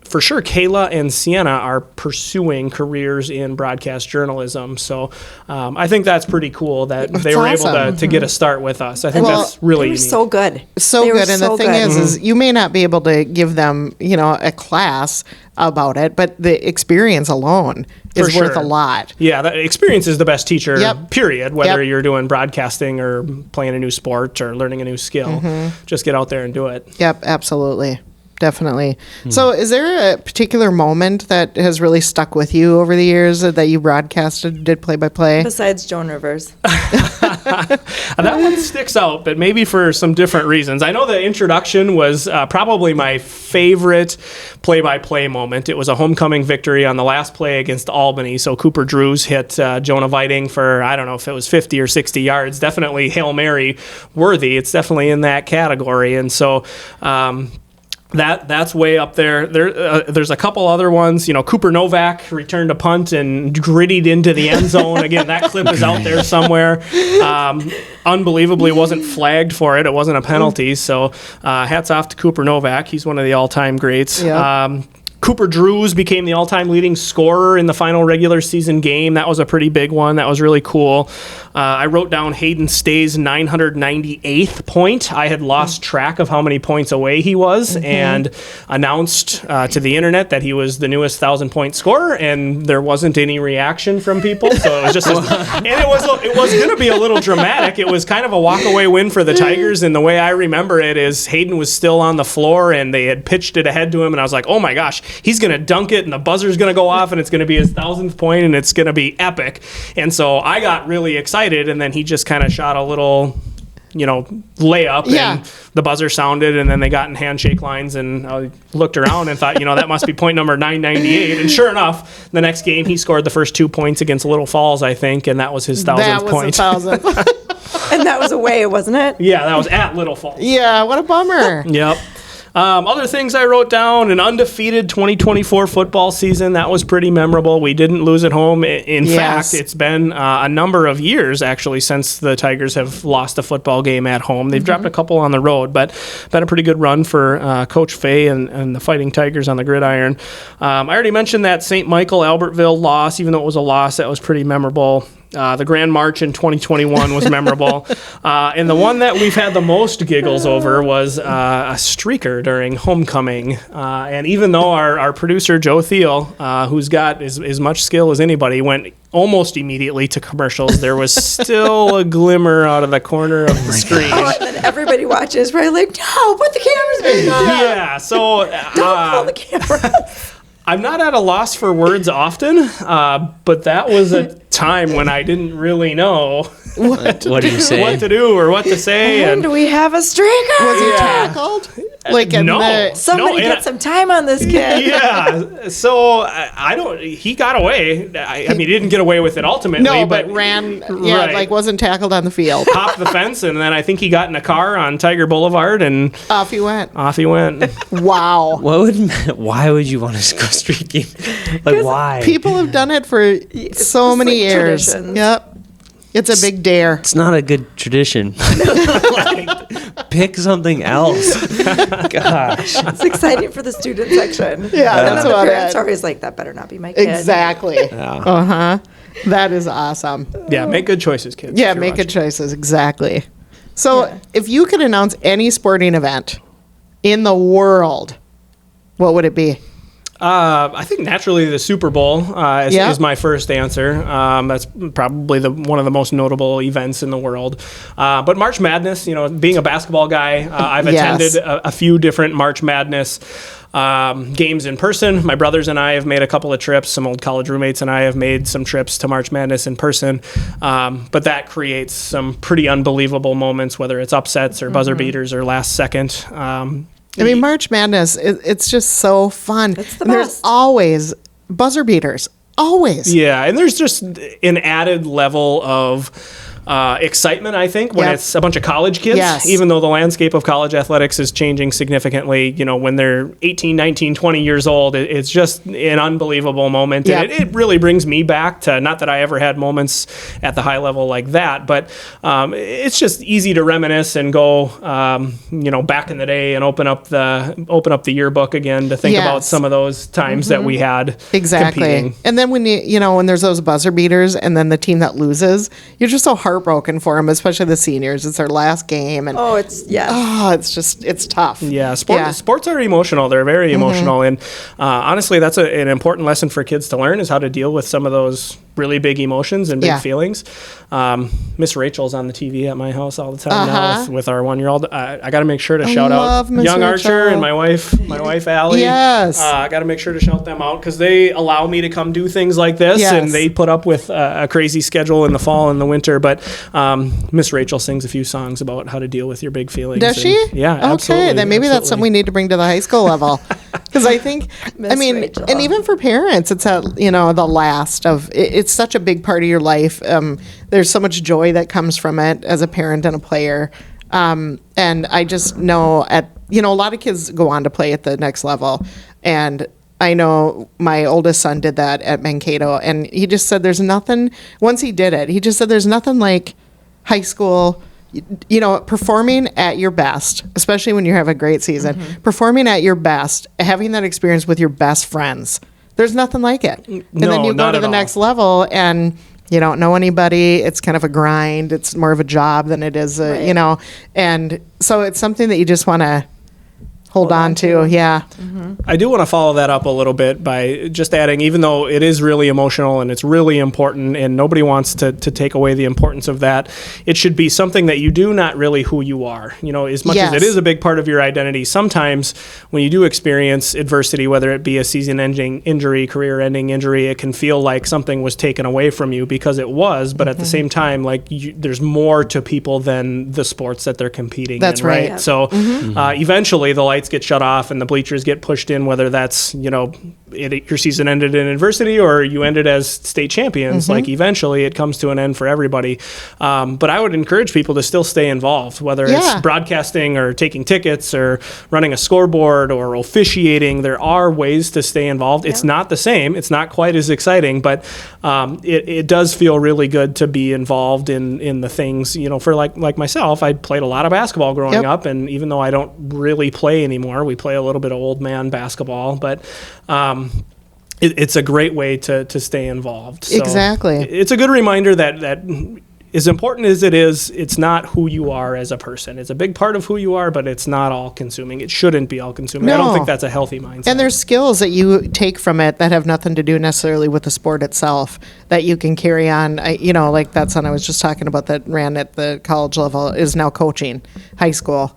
Speaker 1: for sure, Kayla and Sienna are pursuing careers in broadcast journalism. So I think that's pretty cool that they were
Speaker 5: awesome.
Speaker 1: able to get a start with us. I think that's really
Speaker 3: They were
Speaker 1: unique.
Speaker 3: so good.
Speaker 5: So
Speaker 3: They were
Speaker 5: good. And the
Speaker 3: so
Speaker 5: thing
Speaker 3: good.
Speaker 5: is you may not be able to give them, a class about it, but the experience alone is
Speaker 1: For
Speaker 5: worth
Speaker 1: sure.
Speaker 5: a lot.
Speaker 1: Yeah, that experience is the best teacher,
Speaker 5: Yep.
Speaker 1: period, whether
Speaker 5: Yep.
Speaker 1: you're doing broadcasting or playing a new sport or learning a new skill. Just get out there and do it.
Speaker 5: Yep, absolutely. Definitely. So is there a particular moment that has really stuck with you over the years that you broadcasted, did play-by-play?
Speaker 3: Besides Joan Rivers.
Speaker 1: That one sticks out, but maybe for some different reasons. I know the introduction was probably my favorite play-by-play moment. It was a homecoming victory on the last play against Albany. So Cooper Drews hit Drews-to-Hviding for, I don't know if it was 50 or 60 yards. Definitely Hail Mary worthy. It's definitely in that category. And so that's way up there. There's a couple other ones. Cooper Novak returned a punt and grittied into the end zone. Again, that clip is out there somewhere. Unbelievably, wasn't flagged for it. It wasn't a penalty. So hats off to Cooper Novak. He's one of the all-time greats.
Speaker 5: Yeah.
Speaker 1: Cooper Drews became the all-time leading scorer in the final regular season game. That was a pretty big one. That was really cool. I wrote down Hayden Stay's 998th point. I had lost track of how many points away he was and announced to the internet that he was the newest 1,000-point scorer, and there wasn't any reaction from people. So it was just, and it was going to be a little dramatic. It was kind of a walk-away win for the Tigers, and the way I remember it is Hayden was still on the floor, and they had pitched it ahead to him, and I was like, oh my gosh, he's going to dunk it, and the buzzer's going to go off, and it's going to be his 1,000th point, and it's going to be epic. And so I got really excited, and then he just kind of shot a little, layup,
Speaker 5: Yeah.
Speaker 1: and the buzzer sounded, and then they got in handshake lines, and I looked around and thought, that must be point number 998. And sure enough, the next game he scored the first 2 points against Little Falls, I think, and that was his 1,000th
Speaker 5: That was
Speaker 1: point.
Speaker 5: 1,000th.
Speaker 3: And that was away, wasn't it?
Speaker 1: Yeah, that was at Little Falls.
Speaker 5: Yeah, what a bummer.
Speaker 1: Yep. Other things I wrote down, an undefeated 2024 football season. That was pretty memorable. We didn't lose at home. In
Speaker 5: Yes.
Speaker 1: fact, it's been a number of years, actually, since the Tigers have lost a football game at home. They've dropped a couple on the road, but been a pretty good run for Coach Fay and the Fighting Tigers on the gridiron. I already mentioned that St. Michael Albertville loss. Even though it was a loss, that was pretty memorable. The Grand March in 2021 was memorable. And the one that we've had the most giggles over was a streaker during homecoming. And even though our producer, Joe Thiel, who's got as much skill as anybody, went almost immediately to commercials, there was still a glimmer out of the corner of the screen.
Speaker 3: Oh, and then everybody watching is probably like, no, put the cameras back on.
Speaker 1: Yeah, so
Speaker 3: Don't pull the camera.
Speaker 1: I'm not at a loss for words often, but that was a time when I didn't really know
Speaker 4: What do you say?
Speaker 1: what to do or what to say.
Speaker 3: And we have a streaker.
Speaker 5: Was he
Speaker 1: Yeah.
Speaker 5: tackled? Like in
Speaker 1: No.
Speaker 5: the...
Speaker 3: Somebody
Speaker 1: No, and
Speaker 3: get some time on this kid.
Speaker 1: Yeah, so I don't. He got away. I mean, he didn't get away with it ultimately.
Speaker 5: No, but ran,
Speaker 1: Right.
Speaker 5: like wasn't tackled on the field.
Speaker 1: Hopped the fence, and then I think he got in a car on Tiger Boulevard, and
Speaker 5: Off he went.
Speaker 1: off he went.
Speaker 5: Wow.
Speaker 4: Why would you want to go streaking? Like, why?
Speaker 5: People have done it for so
Speaker 3: just
Speaker 5: many
Speaker 3: like
Speaker 5: years.
Speaker 3: traditions.
Speaker 5: Yep. It's a big dare.
Speaker 4: It's not a good tradition. Like, pick something else. Gosh.
Speaker 3: It's exciting for the student section.
Speaker 5: Yeah,
Speaker 3: And
Speaker 5: that's
Speaker 3: then the
Speaker 5: about
Speaker 3: parents
Speaker 5: it.
Speaker 3: are always like, that better not be my kid.
Speaker 5: Exactly. Uh-huh. That is awesome.
Speaker 1: Yeah, make good choices, kids.
Speaker 5: Yeah,
Speaker 1: if you're
Speaker 5: make good
Speaker 1: watching.
Speaker 5: choices. Exactly. So
Speaker 3: Yeah.
Speaker 5: if you could announce any sporting event in the world, what would it be?
Speaker 1: I think naturally the Super Bowl is my first answer. That's probably one of the most notable events in the world. But March Madness, being a basketball guy, I've attended a few different March Madness games in person. My brothers and I have made a couple of trips. Some old college roommates and I have made some trips to March Madness in person. But that creates some pretty unbelievable moments, whether it's upsets or buzzer beaters or last second.
Speaker 5: March Madness, it's just so fun.
Speaker 3: It's the
Speaker 5: and
Speaker 3: best.
Speaker 5: There's always buzzer beaters. Always.
Speaker 1: Yeah, and there's just an added level of excitement, I think, when it's a bunch of college kids, even though the landscape of college athletics is changing significantly, when they're 18, 19, 20 years old, it's just an unbelievable moment. And it really brings me back to, not that I ever had moments at the high level like that, but it's just easy to reminisce and go, back in the day and open up the yearbook again to think about some of those times that we had competing.
Speaker 5: And then when when there's those buzzer beaters and then the team that loses, you're just so heartbroken for them, especially the seniors. It's their last game, and it's tough.
Speaker 1: Yeah, sports are emotional. They're very emotional, and honestly, that's an important lesson for kids to learn, is how to deal with some of those really big emotions and big feelings. Miss Rachel's on the TV at my house all the time now with our 1-year-old. I got to make sure to shout out young Rachel. Archer and my wife Allie.
Speaker 5: Yes,
Speaker 1: I got to make sure to shout them out because they allow me to come do things like this, and they put up with a crazy schedule in the fall and the winter. But Miss Rachel sings a few songs about how to deal with your big feelings.
Speaker 5: Does she?
Speaker 1: Yeah, absolutely.
Speaker 5: Okay, then maybe that's something we need to bring to the high school level. Because I think,
Speaker 3: Rachel.
Speaker 5: And even for parents, it's the last of. It's such a big part of your life. There's so much joy that comes from it as a parent and a player. And I just know a lot of kids go on to play at the next level, and I know my oldest son did that at Mankato, and he just said there's nothing. Once he did it, he just said there's nothing like high school. Performing at your best, especially when you have a great season, performing at your best, having that experience with your best friends, there's nothing like it. And then you go to the next level and you don't know anybody. It's kind of a grind. It's more of a job than it is, and so it's something that you just want to hold on to. Yeah.
Speaker 1: I do want to follow that up a little bit by just adding, even though it is really emotional and it's really important and nobody wants to take away the importance of that, it should be something that you do, not really who you are. As much as it is a big part of your identity, sometimes when you do experience adversity, whether it be a season-ending injury, career-ending injury, it can feel like something was taken away from you, because it was, but at the same time, there's more to people than the sports that they're competing in.
Speaker 5: That's right.
Speaker 1: Yeah. So eventually the lights get shut off and the bleachers get pushed in, whether that's your season ended in adversity or you ended as state champions. Eventually it comes to an end for everybody, but I would encourage people to still stay involved, whether it's broadcasting or taking tickets or running a scoreboard or officiating. There are ways to stay involved. It's not the same, it's not quite as exciting, but it does feel really good to be involved in the things. For like myself, I played a lot of basketball growing up, and even though I don't really play anymore, we play a little bit of old man basketball, but it's a great way to stay involved. So
Speaker 5: exactly.
Speaker 1: It's a good reminder that as important as it is, it's not who you are as a person. It's a big part of who you are, but it's not all consuming. It shouldn't be all consuming.
Speaker 5: No.
Speaker 1: I don't think that's a healthy mindset.
Speaker 5: And there's skills that you take from it that have nothing to do necessarily with the sport itself that you can carry on. Like that son I was just talking about that ran at the college level is now coaching high school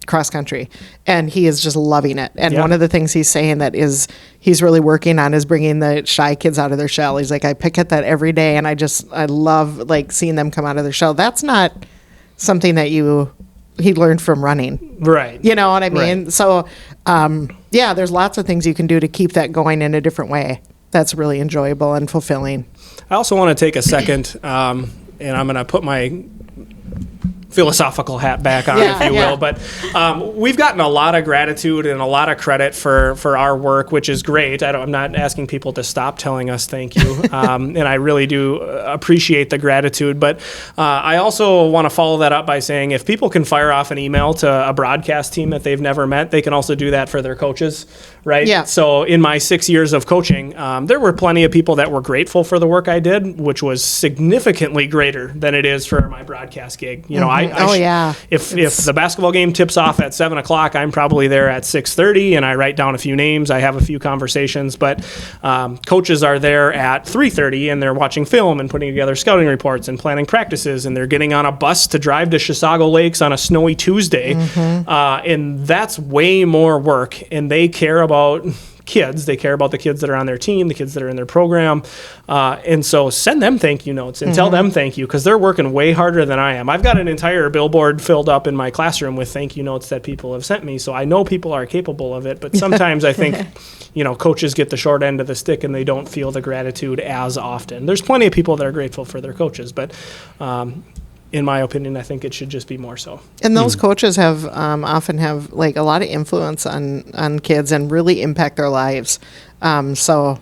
Speaker 5: cross country, and he is just loving it. And one of the things he's saying that is he's really working on is bringing the shy kids out of their shell. He's like, I pick at that every day, and I love seeing them come out of their shell. That's not something that he learned from running,
Speaker 1: right?
Speaker 5: You know what I mean?
Speaker 1: Right.
Speaker 5: So there's lots of things you can do to keep that going in a different way. That's really enjoyable and fulfilling.
Speaker 1: I also want to take a second, and I'm going to put my philosophical hat back on, if you will. But we've gotten a lot of gratitude and a lot of credit for our work, which is great. I'm not asking people to stop telling us thank you, and I really do appreciate the gratitude. But I also want to follow that up by saying if people can fire off an email to a broadcast team that they've never met, they can also do that for their coaches, right? Yeah. So in my 6 years of coaching, there were plenty of people that were grateful for the work I did, which was significantly greater than it is for my broadcast gig. I If the basketball game tips off at 7:00, I'm probably there at 6:30, and I write down a few names. I have a few conversations, but coaches are there at 3:30, and they're watching film and putting together scouting reports and planning practices, and they're getting on a bus to drive to Chisago Lakes on a snowy Tuesday, and that's way more work. And they care about kids. They care about the kids that are on their team, the kids that are in their program. And so send them thank you notes and tell them thank you, because they're working way harder than I am. I've got an entire billboard filled up in my classroom with thank you notes that people have sent me. So I know people are capable of it, but sometimes I think, coaches get the short end of the stick and they don't feel the gratitude as often. There's plenty of people that are grateful for their coaches, but in my opinion, I think it should just be more so.
Speaker 5: And those coaches have often have like a lot of influence on kids and really impact their lives. So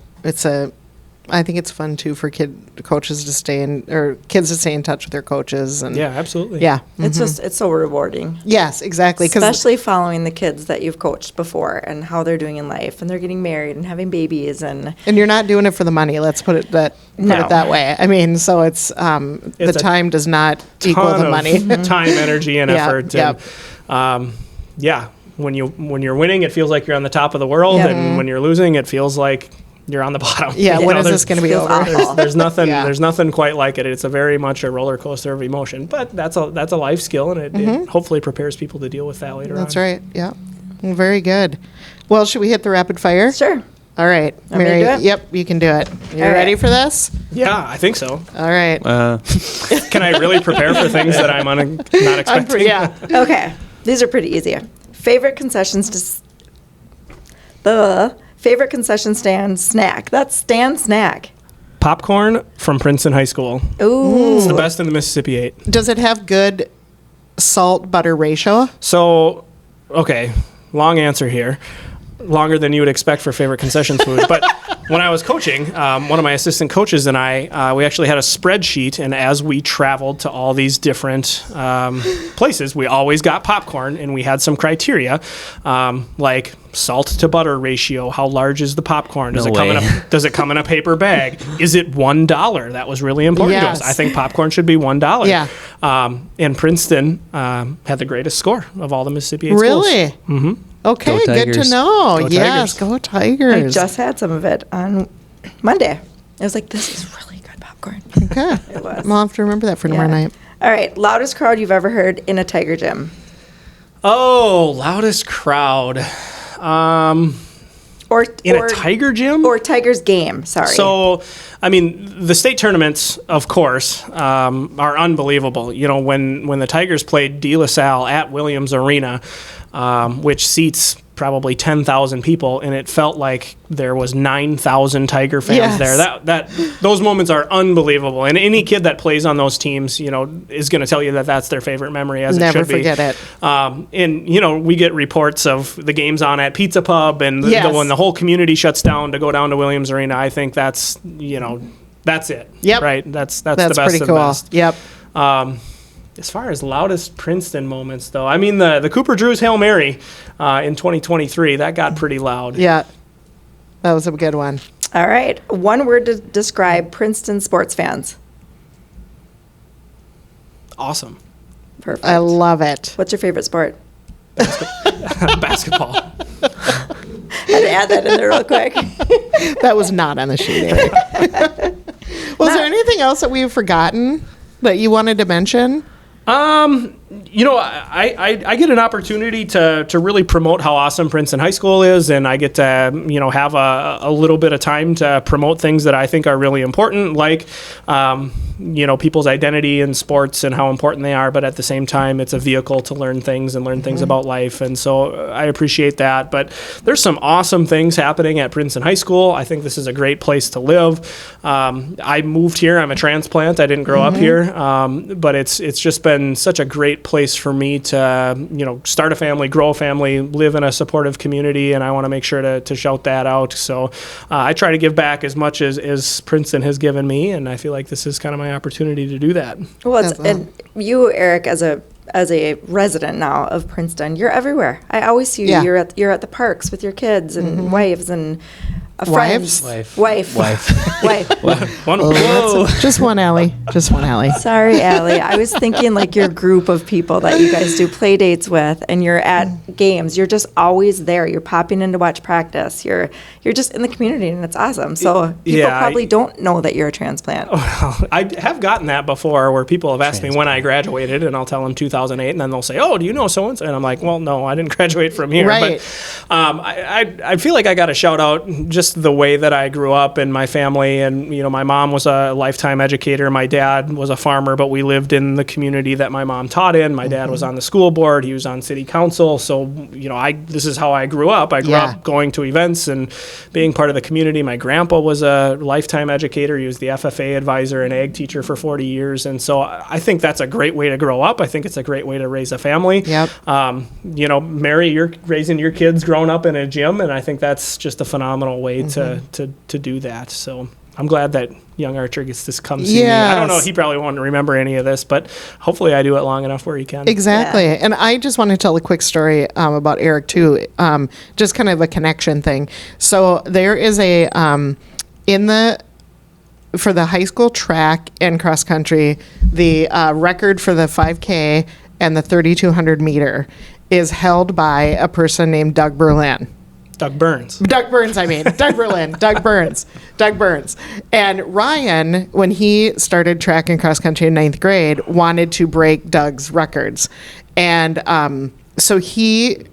Speaker 5: I think it's fun too for coaches to kids to stay in touch with their coaches. And
Speaker 1: yeah, absolutely.
Speaker 5: Yeah,
Speaker 3: it's so rewarding.
Speaker 5: Yes, exactly.
Speaker 3: Especially following the kids that you've coached before and how they're doing in life, and they're getting married and having babies, and
Speaker 5: you're not doing it for the money. Let's put it that way. I mean, so it's the time does not equal the money.
Speaker 1: Time, energy, and effort.
Speaker 5: Yep.
Speaker 1: And, when you're winning, it feels like you're on the top of the world, and when you're losing, it feels like you're on the bottom.
Speaker 5: Yeah, when is this going to be over?
Speaker 1: There's nothing quite like it. It's a very much a roller coaster of emotion, but that's a life skill, and it hopefully prepares people to deal with that later on.
Speaker 5: That's right. Yeah, well, very good. Well, should we hit the rapid fire?
Speaker 3: Sure.
Speaker 5: All right, Mary. Yep, you can do it. You ready for this?
Speaker 1: Yeah, I think so.
Speaker 5: All right.
Speaker 1: Can I really prepare for things that I'm not expecting?
Speaker 5: Yeah.
Speaker 3: Okay, these are pretty easy. Favorite concession stand snack. That's stand snack.
Speaker 1: Popcorn from Princeton High School.
Speaker 3: Ooh.
Speaker 1: It's the best in the Mississippi 8.
Speaker 5: Does it have good salt butter ratio?
Speaker 1: So, okay, long answer here. Longer than you would expect for favorite concessions food. But when I was coaching, one of my assistant coaches and I, we actually had a spreadsheet, and as we traveled to all these different places, we always got popcorn, and we had some criteria, like salt to butter ratio. How large is the popcorn? Does it come in a paper bag? Is it $1? That was really important to us. I think popcorn should be $1.
Speaker 5: Yeah.
Speaker 1: And Princeton had the greatest score of all the Mississippi 8 schools.
Speaker 5: Really?
Speaker 1: Mm-hmm.
Speaker 5: Okay, good to know. Yes, go Tigers.
Speaker 3: I just had some of it on Monday. I was like, this is really good popcorn.
Speaker 5: Okay.
Speaker 3: It was.
Speaker 5: I'll have to remember that for tomorrow night.
Speaker 3: All right, loudest crowd you've ever heard in a Tiger gym.
Speaker 1: Oh, loudest crowd.
Speaker 3: Or
Speaker 1: a Tiger gym?
Speaker 3: Or Tigers game, sorry.
Speaker 1: So, I mean, the state tournaments, of course, are unbelievable. When the Tigers played De La Salle at Williams Arena, which seats probably 10,000 people, and it felt like there was 9,000 Tiger fans there. That those moments are unbelievable, and any kid that plays on those teams, is going to tell you that that's their favorite memory, as
Speaker 5: Never
Speaker 1: it should be.
Speaker 5: Never forget it.
Speaker 1: And we get reports of the games on at Pizza Pub, and when the whole community shuts down to go down to Williams Arena. I think that's that's it.
Speaker 5: Yep.
Speaker 1: Right. That's the best
Speaker 5: pretty
Speaker 1: of
Speaker 5: cool.
Speaker 1: the best.
Speaker 5: Yep.
Speaker 1: As far as loudest Princeton moments, though, I mean, the Cooper Drews Hail Mary in 2023, that got pretty loud.
Speaker 5: Yeah, that was a good one.
Speaker 3: All right. One word to describe Princeton sports fans.
Speaker 1: Awesome.
Speaker 3: Perfect.
Speaker 5: I love it.
Speaker 3: What's your favorite sport?
Speaker 1: Basketball.
Speaker 3: Had to add that in there real quick.
Speaker 5: That was not on the sheet, Erik. Was there anything else that we've forgotten that you wanted to mention?
Speaker 1: I get an opportunity to really promote how awesome Princeton High School is, and I get to, have a little bit of time to promote things that I think are really important, like, people's identity in sports and how important they are, but at the same time, it's a vehicle to learn things about life, and so I appreciate that. But there's some awesome things happening at Princeton High School. I think this is a great place to live. I moved here. I'm a transplant. I didn't grow up here, but it's just been such a great place for me to, start a family, grow a family, live in a supportive community, and I want to make sure to shout that out. So I try to give back as much as Princeton has given me, and I feel like this is kind of my opportunity to do that.
Speaker 3: Well, and you, Erik, as a resident now of Princeton, you're everywhere. I always see you. You're at the parks with your kids and wives, and A friend's
Speaker 5: Wives?
Speaker 3: wife.
Speaker 1: Whoa.
Speaker 5: Just one, Allie. Just one, Allie.
Speaker 3: Sorry, Allie. I was thinking like your group of people that you guys do play dates with, and you're at games. You're just always there. You're popping in to watch practice. You're just in the community, and it's awesome. So people probably don't know that you're a transplant.
Speaker 1: I have gotten that before, where people have asked me when I graduated, and I'll tell them 2008, and then they'll say, "Oh, do you know so-and-so?" And I'm like, "Well, no, I didn't graduate from here."
Speaker 5: Right.
Speaker 1: But I feel like I got to shout out just the way that I grew up in my family. And, my mom was a lifetime educator. My dad was a farmer, but we lived in the community that my mom taught in. My dad was on the school board. He was on city council. So, this is how I grew up. I grew up going to events and being part of the community. My grandpa was a lifetime educator. He was the FFA advisor and ag teacher for 40 years. And so I think that's a great way to grow up. I think it's a great way to raise a family.
Speaker 5: Yep.
Speaker 1: Mary, you're raising your kids growing up in a gym, and I think that's just a phenomenal way to do that. So I'm glad that young Archer gets to come see me. I don't know, he probably won't remember any of this, but hopefully I do it long enough where he can.
Speaker 5: Exactly. Yeah. And I just want to tell a quick story about Erik too, just kind of a connection thing. So there is a for the high school track and cross country, the record for the 5K and the 3,200 meter is held by a person named Doug Berlin.
Speaker 1: Doug Burns.
Speaker 5: Doug Burns. And Ryan, when he started track and cross country in 9th grade, wanted to break Doug's records. And so he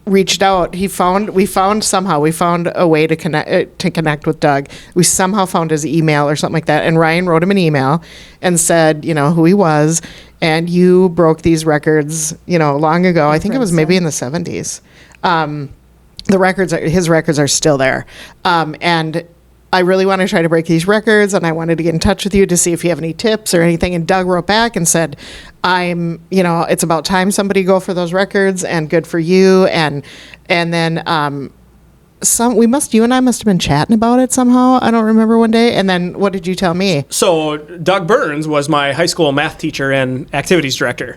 Speaker 5: reached out. We found a way to connect with Doug. We somehow found his email or something like that. And Ryan wrote him an email and said, who he was. And you broke these records, long ago. I think it was maybe in the 70s. His records are still there. And I really want to try to break these records, and I wanted to get in touch with you to see if you have any tips or anything. And Doug wrote back and said, it's about time somebody go for those records, and good for you. And then you and I must have been chatting about it somehow. I don't remember one day. And then what did you tell me?
Speaker 1: So Doug Burns was my high school math teacher and activities director.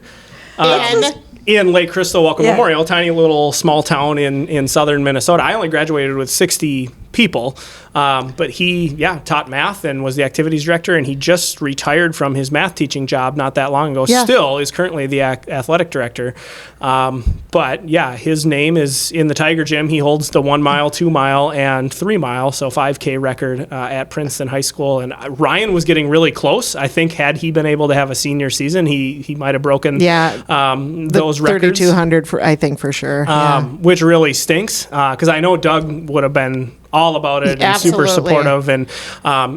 Speaker 1: In Lake Crystal Welcome Memorial, tiny little small town in southern Minnesota. I only graduated with 60 people, but he taught math and was the activities director, and he just retired from his math teaching job not that long ago. Still is currently the athletic director, but his name is in the Tiger Gym. He holds the 1 mile, 2 mile, and 3 mile, so 5K record at Princeton High School. And Ryan was getting really close. I think had he been able to have a senior season, he might have broken those records.
Speaker 5: 3,200 for sure,
Speaker 1: which really stinks because I know Doug would have been all about it and super supportive, and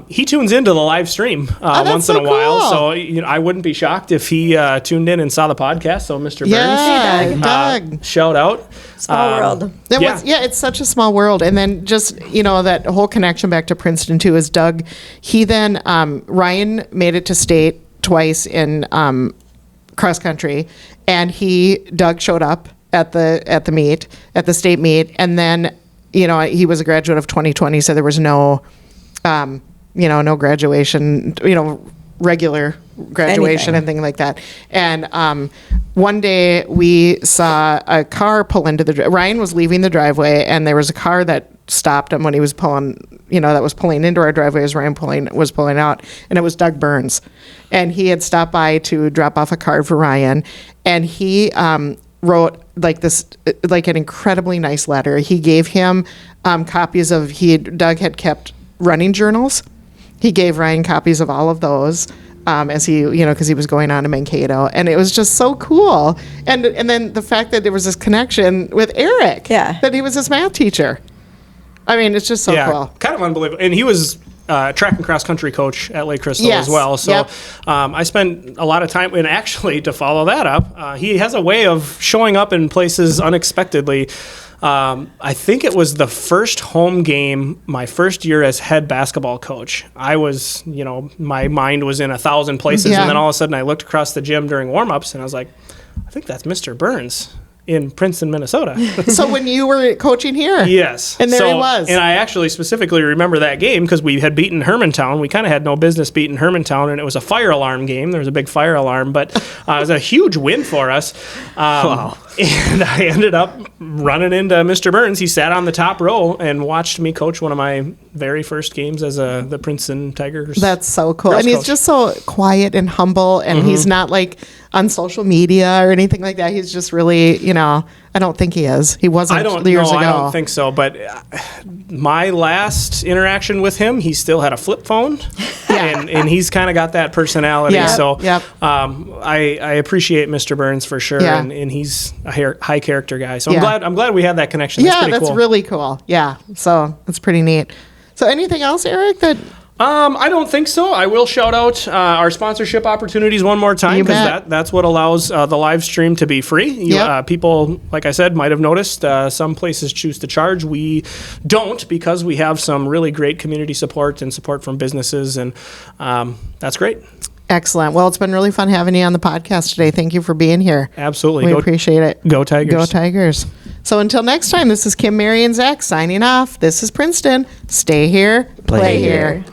Speaker 1: he tunes into the live stream once in a while. So I wouldn't be shocked if he tuned in and saw the podcast. So Mr. Burns,
Speaker 5: Doug.
Speaker 1: shout out.
Speaker 3: Small world.
Speaker 5: It's such a small world. And then just that whole connection back to Princeton too is Doug. He then Ryan made it to state twice in cross country, and Doug showed up at the state meet, and then. He was a graduate of 2020, so there was no graduation, regular graduation and things like that. And one day we saw a car pull into Ryan was leaving the driveway, and there was a car that stopped him when he was pulling, that was pulling into our driveway as Ryan was pulling out, and it was Doug Burns. And he had stopped by to drop off a card for Ryan, and he wrote an incredibly nice letter. He gave him copies of Doug had kept running journals. He gave Ryan copies of all of those as he because he was going on to Mankato, and it was just so cool. And then the fact that there was this connection with Erik, that he was his math teacher. I mean, it's just so cool.
Speaker 1: Kind of unbelievable. And he was track and cross country coach at Lake Crystal as well. So I spent a lot of time, and actually to follow that up, he has a way of showing up in places unexpectedly. I think it was the first home game my first year as head basketball coach. I was, my mind was in 1,000 places, and then all of a sudden I looked across the gym during warm-ups, and I was like, I think that's Mr. Burns in Princeton, Minnesota.
Speaker 5: So when you were coaching here?
Speaker 1: Yes.
Speaker 5: And there he was.
Speaker 1: And I actually specifically remember that game because we had beaten Hermantown. We kind of had no business beating Hermantown, and it was a fire alarm game. There was a big fire alarm, but it was a huge win for us.
Speaker 5: Wow.
Speaker 1: And I ended up running into Mr. Burns. He sat on the top row and watched me coach one of my very first games as the Princeton Tigers.
Speaker 5: That's so cool.
Speaker 1: girls
Speaker 5: And he's
Speaker 1: coach.
Speaker 5: just so quiet and humble, and he's not like on social media or anything like that. He's just really, I don't think he is. He wasn't years ago.
Speaker 1: I don't think so. But my last interaction with him, he still had a flip phone, and he's kind of got that personality.
Speaker 5: Yeah.
Speaker 1: So
Speaker 5: Yep.
Speaker 1: I appreciate Mr. Burns for sure,
Speaker 5: Yeah.
Speaker 1: and he's a high character guy. So
Speaker 5: Yeah.
Speaker 1: I'm glad we had that connection. That's pretty
Speaker 5: that's
Speaker 1: cool.
Speaker 5: really cool. Yeah, so it's pretty neat. So anything else, Erik, that...
Speaker 1: I don't think so. I will shout out our sponsorship opportunities one more time,
Speaker 5: You
Speaker 1: because
Speaker 5: bet.
Speaker 1: that's what allows the live stream to be free.
Speaker 5: Yep.
Speaker 1: People, like I said, might have noticed some places choose to charge. We don't, because we have some really great community support and support from businesses, and that's great.
Speaker 5: Excellent. Well, it's been really fun having you on the podcast today. Thank you for being here.
Speaker 1: Absolutely.
Speaker 5: We appreciate it.
Speaker 1: Go Tigers.
Speaker 5: Go Tigers. So until next time, this is Kim, Mary, and Zach signing off. This is Princeton. Stay here, play here.